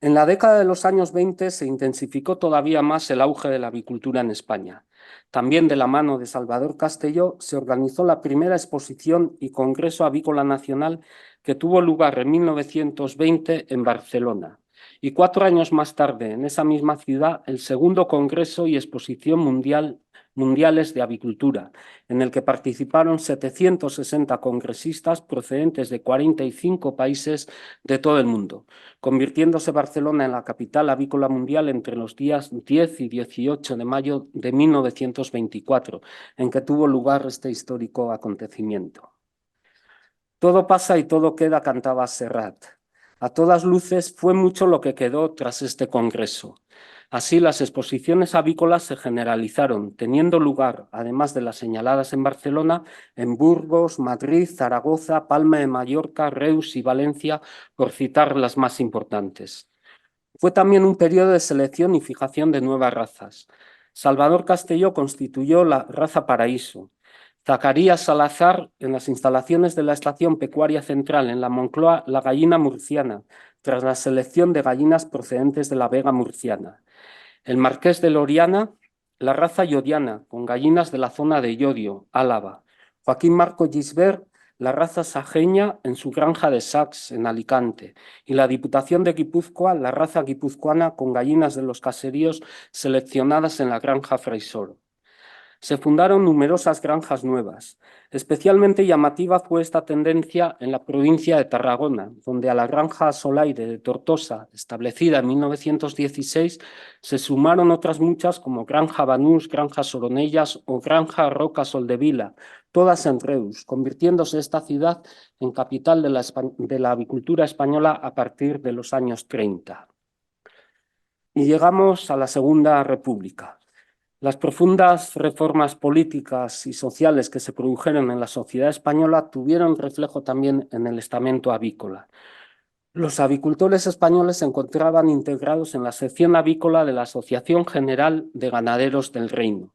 [SPEAKER 4] En la década de los años 20 se intensificó todavía más el auge de la avicultura en España. También de la mano de Salvador Castelló se organizó la primera exposición y congreso avícola nacional que tuvo lugar en 1920 en Barcelona. Y 4 años más tarde, en esa misma ciudad, el segundo congreso y exposición mundiales de avicultura, en el que participaron 760 congresistas procedentes de 45 países de todo el mundo, convirtiéndose Barcelona en la capital avícola mundial entre los días 10 y 18 de mayo de 1924, en que tuvo lugar este histórico acontecimiento. Todo pasa y todo queda, cantaba Serrat. A todas luces fue mucho lo que quedó tras este congreso. Así, las exposiciones avícolas se generalizaron, teniendo lugar, además de las señaladas en Barcelona, en Burgos, Madrid, Zaragoza, Palma de Mallorca, Reus y Valencia, por citar las más importantes. Fue también un periodo de selección y fijación de nuevas razas. Salvador Castelló constituyó la raza Paraíso. Zacarías Salazar, en las instalaciones de la Estación Pecuaria Central en la Moncloa, la gallina murciana, tras la selección de gallinas procedentes de la Vega murciana. El Marqués de Loriana, la raza Llodiana, con gallinas de la zona de Llodio, Álava. Joaquín Marco Gisbert, la raza sajeña en su granja de Sacs, en Alicante. Y la Diputación de Guipúzcoa, la raza guipuzcoana con gallinas de los caseríos seleccionadas en la granja Fraisoro. Se fundaron numerosas granjas nuevas. Especialmente llamativa fue esta tendencia en la provincia de Tarragona, donde a la granja Solaire de Tortosa, establecida en 1916, se sumaron otras muchas como Granja Banús, Granja Soronellas o Granja Roca Soldevila, todas en Reus, convirtiéndose esta ciudad en capital de la avicultura española a partir de los años 30. Y llegamos a la Segunda República. Las profundas reformas políticas y sociales que se produjeron en la sociedad española tuvieron reflejo también en el estamento avícola. Los avicultores españoles se encontraban integrados en la sección avícola de la Asociación General de Ganaderos del Reino.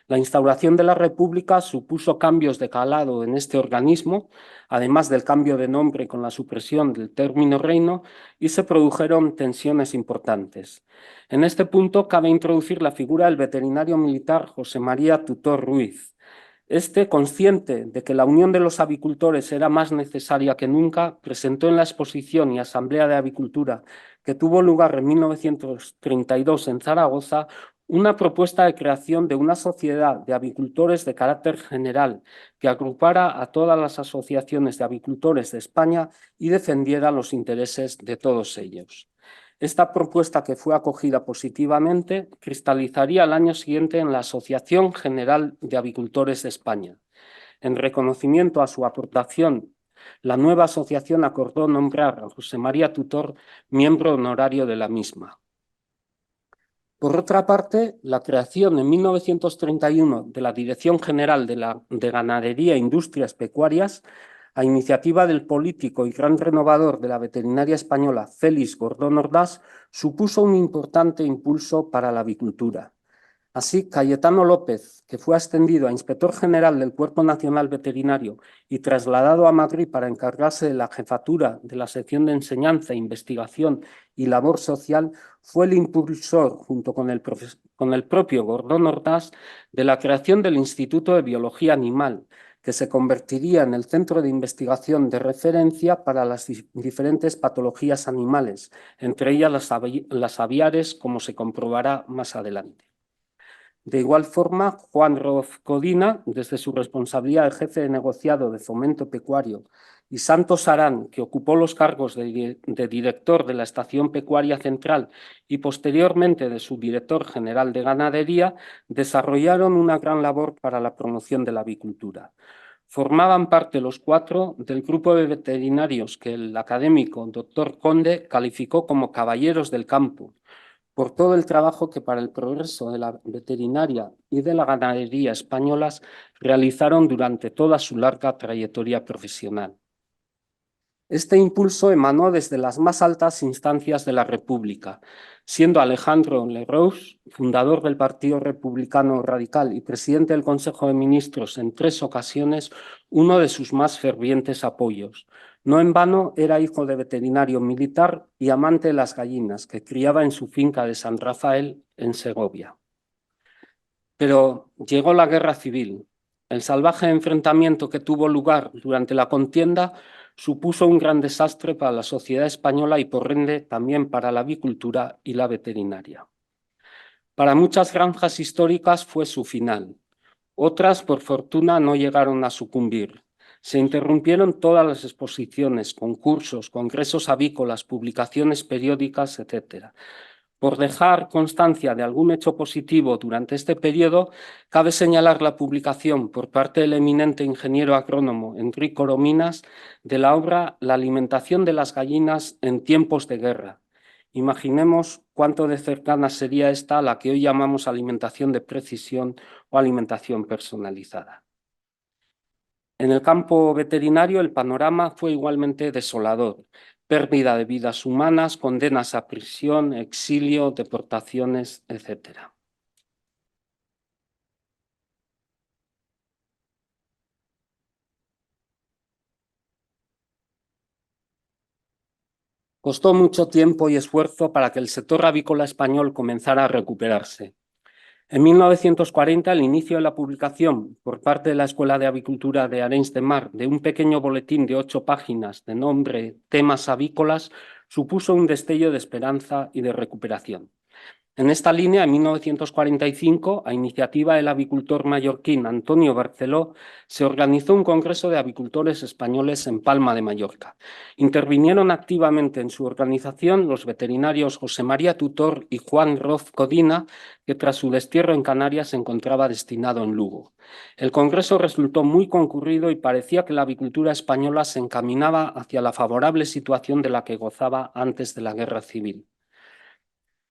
[SPEAKER 4] La instauración de la República supuso cambios de calado en este organismo, además del cambio de nombre con la supresión del término reino, y se produjeron tensiones importantes. En este punto cabe introducir la figura del veterinario militar José María Tutor Ruiz. Este, consciente de que la unión de los avicultores era más necesaria que nunca, presentó en la exposición y asamblea de avicultura que tuvo lugar en 1932 en Zaragoza una propuesta de creación de una sociedad de avicultores de carácter general que agrupara a todas las asociaciones de avicultores de España y defendiera los intereses de todos ellos. Esta propuesta, que fue acogida positivamente, cristalizaría al año siguiente en la Asociación General de Avicultores de España. En reconocimiento a su aportación, la nueva asociación acordó nombrar a José María Tutor miembro honorario de la misma. Por otra parte, la creación en 1931 de la Dirección General de Ganadería e Industrias Pecuarias, a iniciativa del político y gran renovador de la veterinaria española Félix Gordón Ordaz, supuso un importante impulso para la avicultura. Así, Cayetano López, que fue ascendido a inspector general del Cuerpo Nacional Veterinario y trasladado a Madrid para encargarse de la jefatura de la sección de enseñanza, investigación y labor social, fue el impulsor, junto con el propio Gordón Ordaz, de la creación del Instituto de Biología Animal, que se convertiría en el centro de investigación de referencia para las diferentes patologías animales, entre ellas las aviares, como se comprobará más adelante. De igual forma, Juan Roz Codina, desde su responsabilidad de jefe de negociado de Fomento Pecuario, y Santos Arán, que ocupó los cargos de director de la Estación Pecuaria Central y posteriormente de subdirector general de Ganadería, desarrollaron una gran labor para la promoción de la avicultura. Formaban parte los 4 del grupo de veterinarios que el académico doctor Conde calificó como caballeros del campo, por todo el trabajo que para el progreso de la veterinaria y de la ganadería españolas realizaron durante toda su larga trayectoria profesional. Este impulso emanó desde las más altas instancias de la República, siendo Alejandro Lerroux, fundador del Partido Republicano Radical y presidente del Consejo de Ministros en 3 ocasiones, uno de sus más fervientes apoyos. No en vano era hijo de veterinario militar y amante de las gallinas, que criaba en su finca de San Rafael, en Segovia. Pero llegó la guerra civil. El salvaje enfrentamiento que tuvo lugar durante la contienda supuso un gran desastre para la sociedad española y, por ende, también para la avicultura y la veterinaria. Para muchas granjas históricas fue su final. Otras, por fortuna, no llegaron a sucumbir. Se interrumpieron todas las exposiciones, concursos, congresos avícolas, publicaciones periódicas, etc. Por dejar constancia de algún hecho positivo durante este periodo, cabe señalar la publicación por parte del eminente ingeniero agrónomo Enrico Orominas de la obra La alimentación de las gallinas en tiempos de guerra. Imaginemos cuánto de cercana sería esta a la que hoy llamamos alimentación de precisión o alimentación personalizada. En el campo veterinario el panorama fue igualmente desolador. Pérdida de vidas humanas, condenas a prisión, exilio, deportaciones, etc. Costó mucho tiempo y esfuerzo para que el sector avícola español comenzara a recuperarse. En 1940, el inicio de la publicación por parte de la Escuela de Avicultura de Arenys de Mar de un pequeño boletín de 8 páginas de nombre Temas avícolas supuso un destello de esperanza y de recuperación. En esta línea, en 1945, a iniciativa del avicultor mallorquín Antonio Barceló, se organizó un congreso de avicultores españoles en Palma de Mallorca. Intervinieron activamente en su organización los veterinarios José María Tutor y Juan Roz Codina, que tras su destierro en Canarias se encontraba destinado en Lugo. El congreso resultó muy concurrido y parecía que la avicultura española se encaminaba hacia la favorable situación de la que gozaba antes de la Guerra Civil.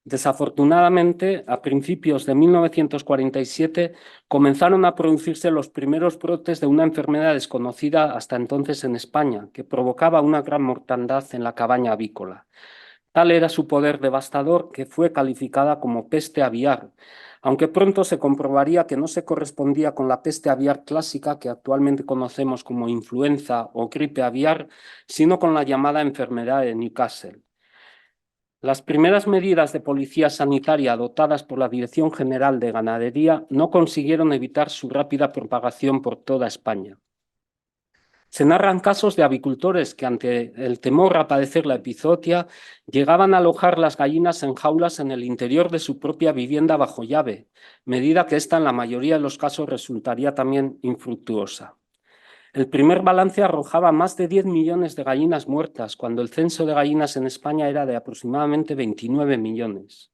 [SPEAKER 4] Desafortunadamente, a principios de 1947 comenzaron a producirse los primeros brotes de una enfermedad desconocida hasta entonces en España, que provocaba una gran mortandad en la cabaña avícola. Tal era su poder devastador que fue calificada como peste aviar, aunque pronto se comprobaría que no se correspondía con la peste aviar clásica que actualmente conocemos como influenza o gripe aviar, sino con la llamada enfermedad de Newcastle. Las primeras medidas de policía sanitaria adoptadas por la Dirección General de Ganadería no consiguieron evitar su rápida propagación por toda España. Se narran casos de avicultores que, ante el temor a padecer la epizootia, llegaban a alojar las gallinas en jaulas en el interior de su propia vivienda bajo llave, medida que esta en la mayoría de los casos resultaría también infructuosa. El primer balance arrojaba más de 10 millones de gallinas muertas, cuando el censo de gallinas en España era de aproximadamente 29 millones.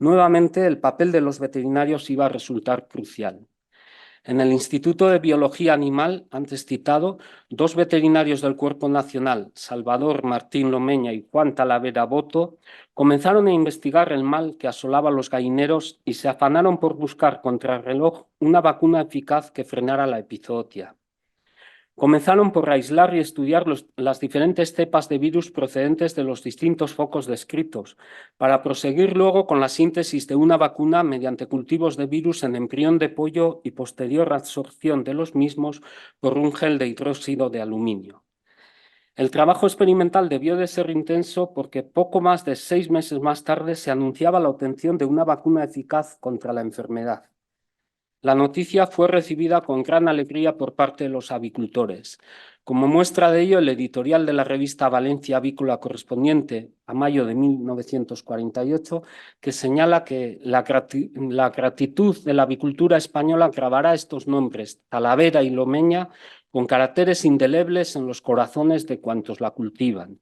[SPEAKER 4] Nuevamente, el papel de los veterinarios iba a resultar crucial. En el Instituto de Biología Animal, antes citado, 2 veterinarios del Cuerpo Nacional, Salvador Martín Lomeña y Juan Talavera Boto, comenzaron a investigar el mal que asolaba a los gallineros y se afanaron por buscar contrarreloj una vacuna eficaz que frenara la epizootia. Comenzaron por aislar y estudiar las diferentes cepas de virus procedentes de los distintos focos descritos, para proseguir luego con la síntesis de una vacuna mediante cultivos de virus en embrión de pollo y posterior absorción de los mismos por un gel de hidróxido de aluminio. El trabajo experimental debió de ser intenso porque poco más de 6 meses más tarde se anunciaba la obtención de una vacuna eficaz contra la enfermedad. La noticia fue recibida con gran alegría por parte de los avicultores. Como muestra de ello, el editorial de la revista Valencia Avícola correspondiente a mayo de 1948, que señala que la gratitud de la avicultura española grabará estos nombres, Talavera y Lomeña, con caracteres indelebles en los corazones de cuantos la cultivan.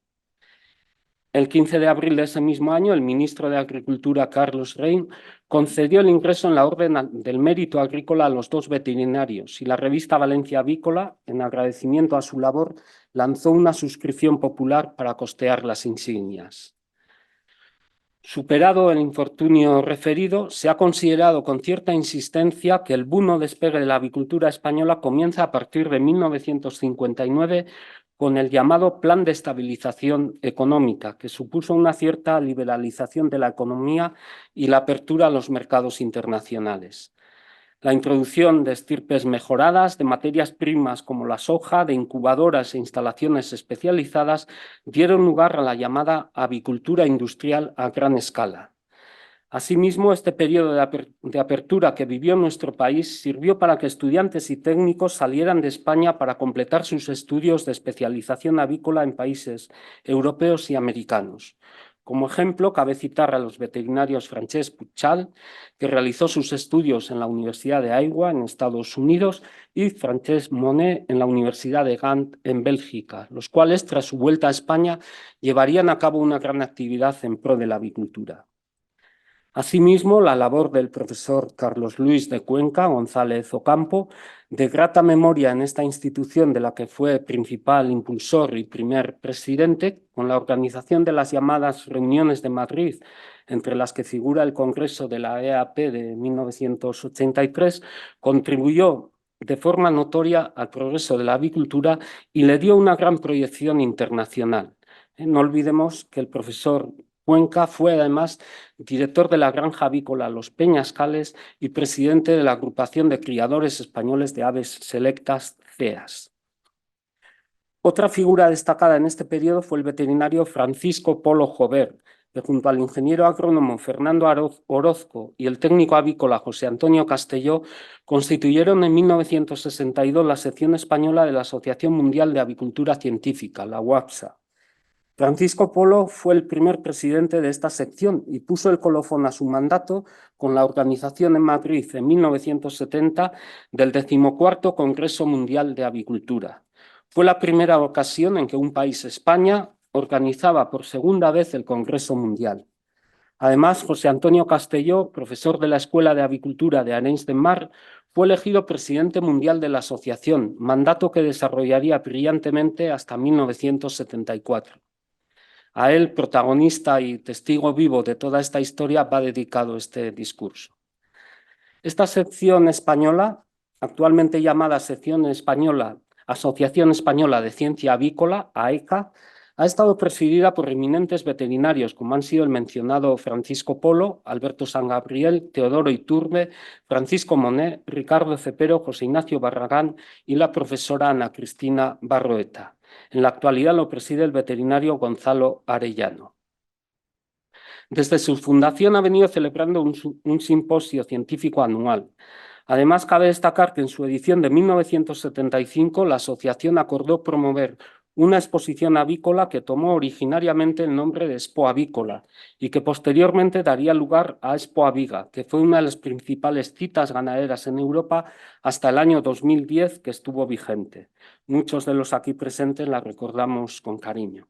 [SPEAKER 4] El 15 de abril de ese mismo año, el ministro de Agricultura, Carlos Rein, concedió el ingreso en la Orden del Mérito Agrícola a los 2 veterinarios y la revista Valencia Avícola, en agradecimiento a su labor, lanzó una suscripción popular para costear las insignias. Superado el infortunio referido, se ha considerado con cierta insistencia que el buno despegue de la avicultura española comienza a partir de 1959 con el llamado Plan de Estabilización Económica, que supuso una cierta liberalización de la economía y la apertura a los mercados internacionales. La introducción de estirpes mejoradas, de materias primas como la soja, de incubadoras e instalaciones especializadas dieron lugar a la llamada avicultura industrial a gran escala. Asimismo, este periodo de apertura que vivió nuestro país sirvió para que estudiantes y técnicos salieran de España para completar sus estudios de especialización avícola en países europeos y americanos. Como ejemplo, cabe citar a los veterinarios Francesc Puchal, que realizó sus estudios en la Universidad de Iowa, en Estados Unidos, y Francesc Monet en la Universidad de Gant, en Bélgica, los cuales, tras su vuelta a España, llevarían a cabo una gran actividad en pro de la avicultura. Asimismo, la labor del profesor Carlos Luis de Cuenca González Ocampo, de grata memoria en esta institución de la que fue principal impulsor y primer presidente, con la organización de las llamadas reuniones de Madrid, entre las que figura el Congreso de la EAP de 1983, contribuyó de forma notoria al progreso de la avicultura y le dio una gran proyección internacional. No olvidemos que el profesor Cuenca fue además director de la granja avícola Los Peñascales y presidente de la Agrupación de Criadores Españoles de Aves Selectas, CEAS. Otra figura destacada en este periodo fue el veterinario Francisco Polo Jover, que junto al ingeniero agrónomo Fernando Orozco y el técnico avícola José Antonio Castelló constituyeron en 1962 la sección española de la Asociación Mundial de Avicultura Científica, la UAPSA. Francisco Polo fue el primer presidente de esta sección y puso el colofón a su mandato con la organización en Madrid en 1970 del 14º Congreso Mundial de Avicultura. Fue la primera ocasión en que un país, España, organizaba por segunda vez el Congreso Mundial. Además, José Antonio Castelló, profesor de la Escuela de Avicultura de Arenys de Mar, fue elegido presidente mundial de la asociación, mandato que desarrollaría brillantemente hasta 1974. A él, protagonista y testigo vivo de toda esta historia, va dedicado este discurso. Esta sección española, actualmente llamada Sección Española, Asociación Española de Ciencia Avícola, AECA, ha estado presidida por eminentes veterinarios, como han sido el mencionado Francisco Polo, Alberto San Gabriel, Teodoro Iturbe, Francisco Monet, Ricardo Cepero, José Ignacio Barragán y la profesora Ana Cristina Barroeta. En la actualidad lo preside el veterinario Gonzalo Arellano. Desde su fundación ha venido celebrando un simposio científico anual. Además, cabe destacar que en su edición de 1975 la asociación acordó promover una exposición avícola que tomó originariamente el nombre de Expo Avícola y que posteriormente daría lugar a Expo Aviga, que fue una de las principales citas ganaderas en Europa hasta el año 2010, que estuvo vigente. Muchos de los aquí presentes la recordamos con cariño.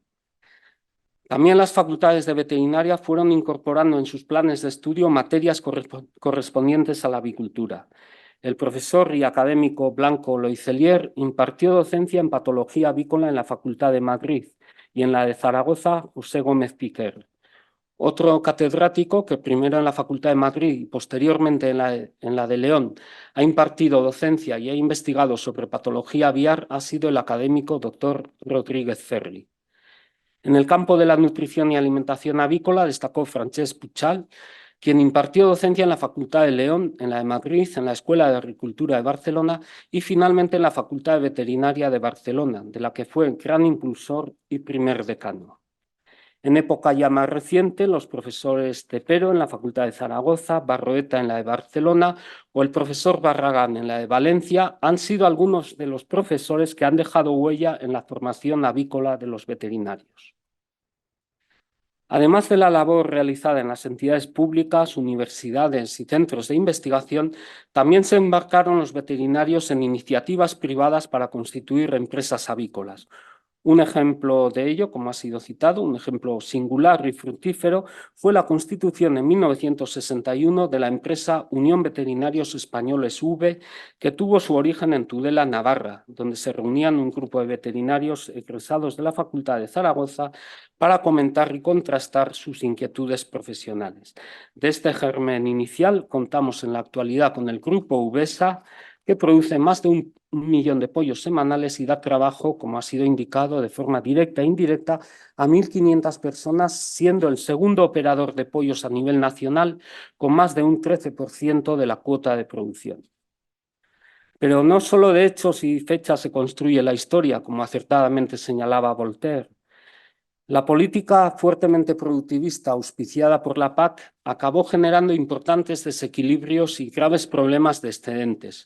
[SPEAKER 4] También las facultades de veterinaria fueron incorporando en sus planes de estudio materias correspondientes a la avicultura. El profesor y académico Blanco Loizelier impartió docencia en patología avícola en la Facultad de Madrid y en la de Zaragoza, José Gómez Piquer. Otro catedrático que primero en la Facultad de Madrid y posteriormente en la de León ha impartido docencia y ha investigado sobre patología aviar ha sido el académico doctor Rodríguez Ferri. En el campo de la nutrición y alimentación avícola destacó Francesc Puchal, quien impartió docencia en la Facultad de León, en la de Madrid, en la Escuela de Agricultura de Barcelona y finalmente en la Facultad de Veterinaria de Barcelona, de la que fue gran impulsor y primer decano. En época ya más reciente, los profesores Cepero en la Facultad de Zaragoza, Barroeta en la de Barcelona o el profesor Barragán en la de Valencia han sido algunos de los profesores que han dejado huella en la formación avícola de los veterinarios. Además de la labor realizada en las entidades públicas, universidades y centros de investigación, también se embarcaron los veterinarios en iniciativas privadas para constituir empresas avícolas. Un ejemplo de ello, como ha sido citado, un ejemplo singular y fructífero, fue la constitución en 1961 de la empresa Unión Veterinarios Españoles V, que tuvo su origen en Tudela, Navarra, donde se reunían un grupo de veterinarios egresados de la Facultad de Zaragoza para comentar y contrastar sus inquietudes profesionales. De este germen inicial contamos en la actualidad con el grupo UVESA, que produce más de 1 millón de pollos semanales y da trabajo, como ha sido indicado, de forma directa e indirecta a 1.500 personas, siendo el segundo operador de pollos a nivel nacional con más de un 13% de la cuota de producción. Pero no solo de hechos y fechas se construye la historia, como acertadamente señalaba Voltaire. La política fuertemente productivista auspiciada por la PAC acabó generando importantes desequilibrios y graves problemas de excedentes.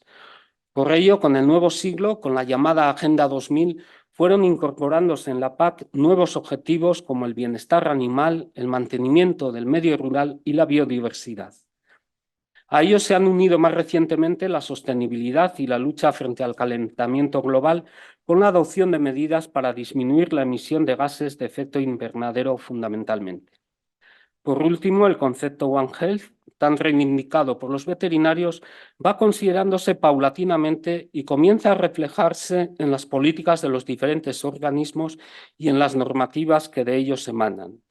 [SPEAKER 4] Por ello, con el nuevo siglo, con la llamada Agenda 2000, fueron incorporándose en la PAC nuevos objetivos como el bienestar animal, el mantenimiento del medio rural y la biodiversidad. A ellos se han unido más recientemente la sostenibilidad y la lucha frente al calentamiento global con la adopción de medidas para disminuir la emisión de gases de efecto invernadero fundamentalmente. Por último, el concepto One Health, tan reivindicado por los veterinarios, va considerándose paulatinamente y comienza a reflejarse en las políticas de los diferentes organismos y en las normativas que de ellos emanan.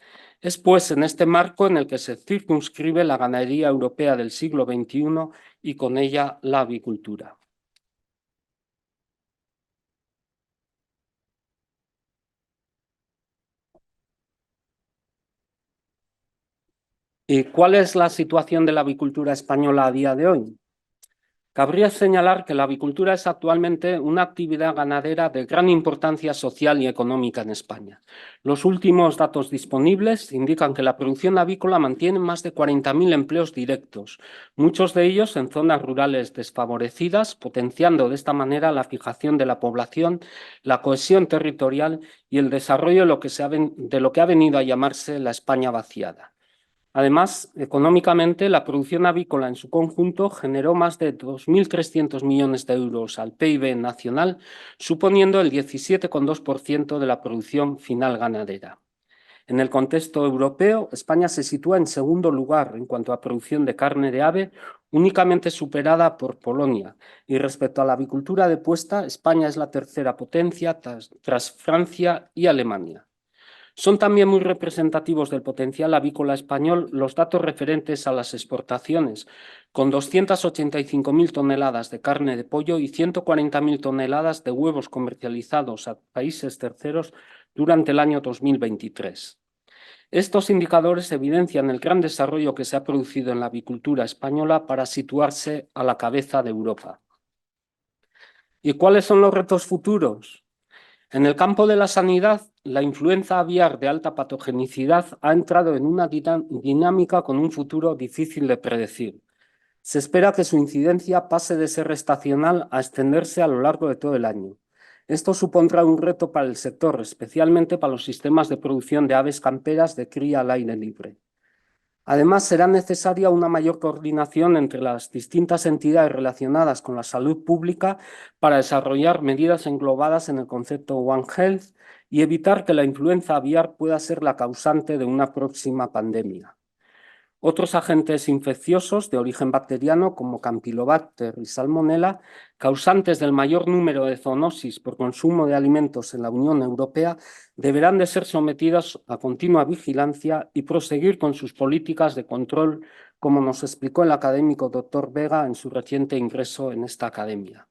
[SPEAKER 4] Es pues en este marco en el que se circunscribe la ganadería europea del siglo XXI y con ella la avicultura. ¿Y cuál es la situación de la avicultura española a día de hoy? Cabría señalar que la avicultura es actualmente una actividad ganadera de gran importancia social y económica en España. Los últimos datos disponibles indican que la producción avícola mantiene más de 40.000 empleos directos, muchos de ellos en zonas rurales desfavorecidas, potenciando de esta manera la fijación de la población, la cohesión territorial y el desarrollo de lo que ha venido a llamarse la España vaciada. Además, económicamente, la producción avícola en su conjunto generó más de 2.300 millones de euros al PIB nacional, suponiendo el 17,2% de la producción final ganadera. En el contexto europeo, España se sitúa en segundo lugar en cuanto a producción de carne de ave, únicamente superada por Polonia. Y respecto a la avicultura de puesta, España es la tercera potencia tras Francia y Alemania. Son también muy representativos del potencial avícola español los datos referentes a las exportaciones, con 285.000 toneladas de carne de pollo y 140.000 toneladas de huevos comercializados a países terceros durante el año 2023. Estos indicadores evidencian el gran desarrollo que se ha producido en la avicultura española para situarse a la cabeza de Europa. ¿Y cuáles son los retos futuros? En el campo de la sanidad, la influenza aviar de alta patogenicidad ha entrado en una dinámica con un futuro difícil de predecir. Se espera que su incidencia pase de ser estacional a extenderse a lo largo de todo el año. Esto supondrá un reto para el sector, especialmente para los sistemas de producción de aves camperas de cría al aire libre. Además, será necesaria una mayor coordinación entre las distintas entidades relacionadas con la salud pública para desarrollar medidas englobadas en el concepto One Health y evitar que la influenza aviar pueda ser la causante de una próxima pandemia. Otros agentes infecciosos de origen bacteriano como Campylobacter y Salmonella, causantes del mayor número de zoonosis por consumo de alimentos en la Unión Europea, deberán de ser sometidos a continua vigilancia y proseguir con sus políticas de control, como nos explicó el académico Dr. Vega en su reciente ingreso en esta academia.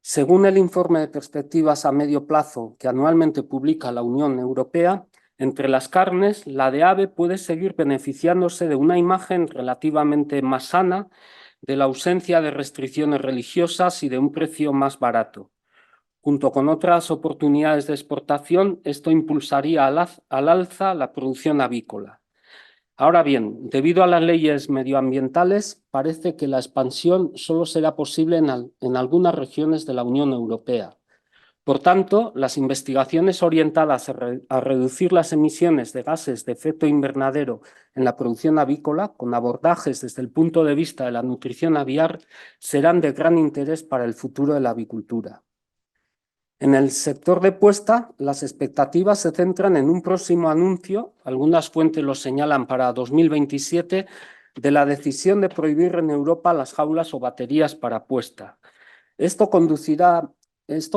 [SPEAKER 4] Según el informe de perspectivas a medio plazo que anualmente publica la Unión Europea, entre las carnes, la de ave puede seguir beneficiándose de una imagen relativamente más sana, de la ausencia de restricciones religiosas y de un precio más barato. Junto con otras oportunidades de exportación, esto impulsaría al alza la producción avícola. Ahora bien, debido a las leyes medioambientales, parece que la expansión solo será posible en algunas regiones de la Unión Europea. Por tanto, las investigaciones orientadas a reducir las emisiones de gases de efecto invernadero en la producción avícola, con abordajes desde el punto de vista de la nutrición aviar, serán de gran interés para el futuro de la avicultura. En el sector de puesta, las expectativas se centran en un próximo anuncio, algunas fuentes lo señalan para 2027, de la decisión de prohibir en Europa las jaulas o baterías para puesta. Esto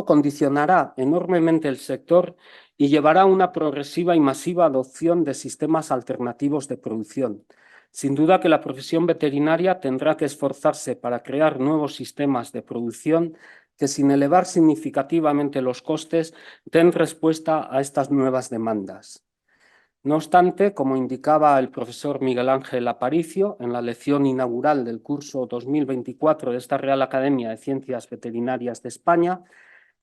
[SPEAKER 4] condicionará enormemente el sector y llevará a una progresiva y masiva adopción de sistemas alternativos de producción. Sin duda que la profesión veterinaria tendrá que esforzarse para crear nuevos sistemas de producción que, sin elevar significativamente los costes, den respuesta a estas nuevas demandas. No obstante, como indicaba el profesor Miguel Ángel Aparicio en la lección inaugural del curso 2024 de esta Real Academia de Ciencias Veterinarias de España,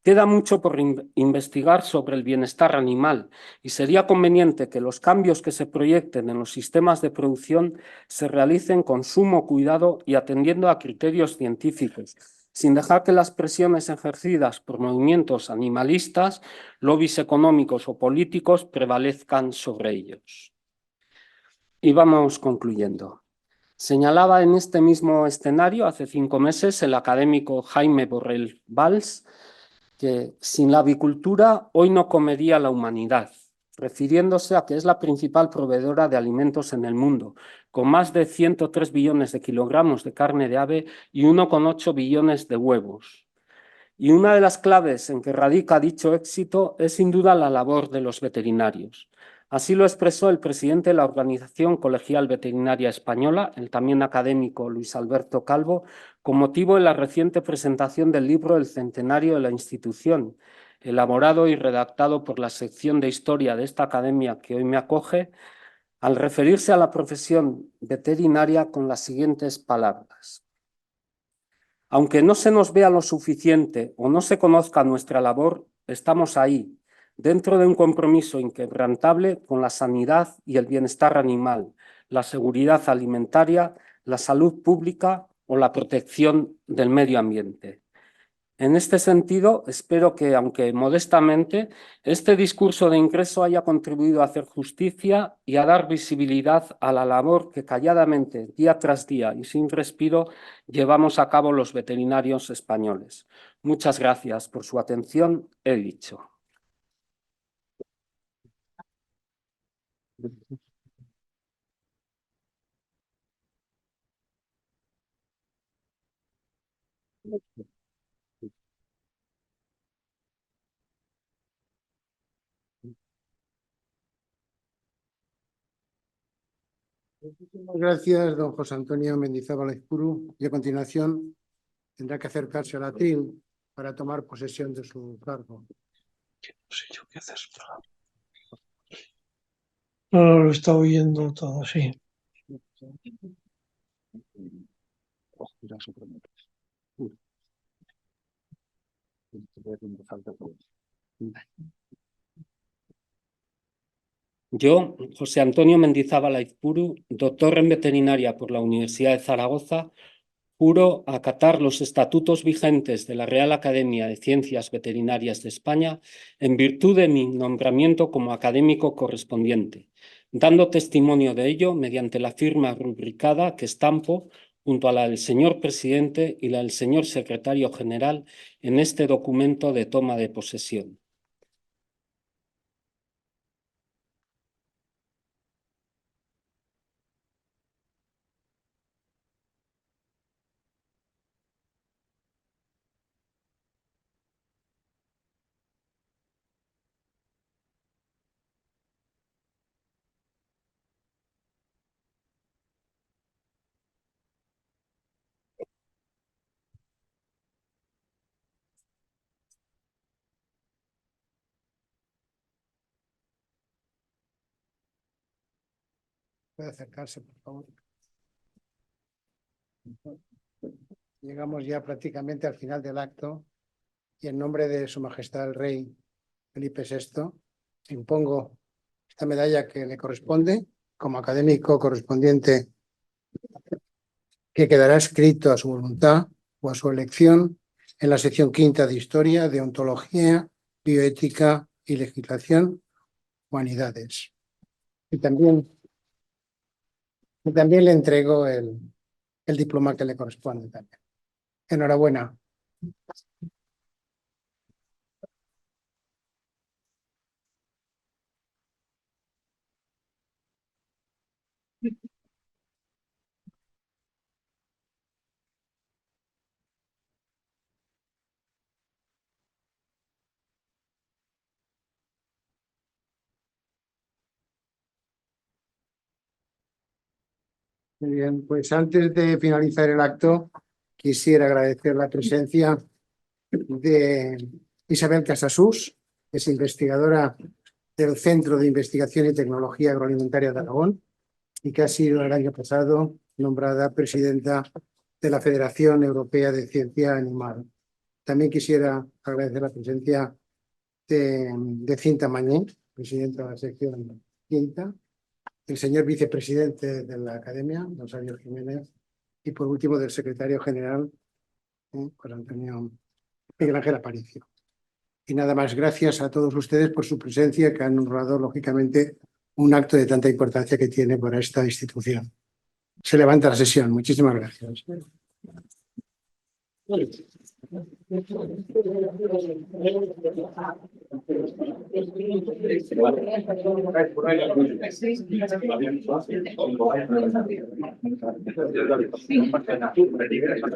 [SPEAKER 4] queda mucho por investigar sobre el bienestar animal y sería conveniente que los cambios que se proyecten en los sistemas de producción se realicen con sumo cuidado y atendiendo a criterios científicos, sin dejar que las presiones ejercidas por movimientos animalistas, lobbies económicos o políticos prevalezcan sobre ellos. Y vamos concluyendo. Señalaba en este mismo escenario hace 5 meses el académico Jaime Borrell Valls que sin la avicultura hoy no comería la humanidad, refiriéndose a que es la principal proveedora de alimentos en el mundo, con más de 103 billones de kilogramos de carne de ave y 1,8 billones de huevos. Y una de las claves en que radica dicho éxito es sin duda la labor de los veterinarios. Así lo expresó el presidente de la Organización Colegial Veterinaria Española, el también académico Luis Alberto Calvo, con motivo de la reciente presentación del libro El centenario de la institución, elaborado y redactado por la sección de Historia de esta academia que hoy me acoge, al referirse a la profesión veterinaria con las siguientes palabras. Aunque no se nos vea lo suficiente o no se conozca nuestra labor, estamos ahí, dentro de un compromiso inquebrantable con la sanidad y el bienestar animal, la seguridad alimentaria, la salud pública o la protección del medio ambiente. En este sentido, espero que, aunque modestamente, este discurso de ingreso haya contribuido a hacer justicia y a dar visibilidad a la labor que calladamente, día tras día y sin respiro, llevamos a cabo los veterinarios españoles. Muchas gracias por su atención. He dicho.
[SPEAKER 1] Muchísimas gracias, don José Antonio Mendizábal Aizpuru. Y a continuación tendrá que acercarse al atril para tomar posesión de su cargo.
[SPEAKER 5] No sé yo qué hacer. No, lo está oyendo todo, sí.
[SPEAKER 4] Yo, José Antonio Mendizábal Aizpuru, doctor en veterinaria por la Universidad de Zaragoza, juro acatar los estatutos vigentes de la Real Academia de Ciencias Veterinarias de España en virtud de mi nombramiento como académico correspondiente, dando testimonio de ello mediante la firma rubricada que estampo junto a la del señor presidente y la del señor secretario general en este documento de toma de posesión.
[SPEAKER 1] Puede acercarse, por favor. Llegamos ya prácticamente al final del acto y en nombre de Su Majestad el Rey Felipe VI impongo esta medalla que le corresponde como académico correspondiente, que quedará escrito a su voluntad o a su elección en la sección 5ª de Historia, de Ontología, Bioética y Legislación, Humanidades. Y también le entrego el diploma que le corresponde también. Enhorabuena. Muy bien, pues antes de finalizar el acto, quisiera agradecer la presencia de Isabel Casasus, que es investigadora del Centro de Investigación y Tecnología Agroalimentaria de Aragón y que ha sido el año pasado nombrada presidenta de la Federación Europea de Ciencia Animal. También quisiera agradecer la presencia de Cinta Mañé, presidenta de la sección Quinta, el señor vicepresidente de la Academia, don Sabio Jiménez, y por último del secretario general, José Antonio Miguel Ángel Aparicio. Y nada más, gracias a todos ustedes por su presencia, que han honrado, lógicamente, un acto de tanta importancia que tiene para esta institución. Se levanta la sesión. Muchísimas gracias.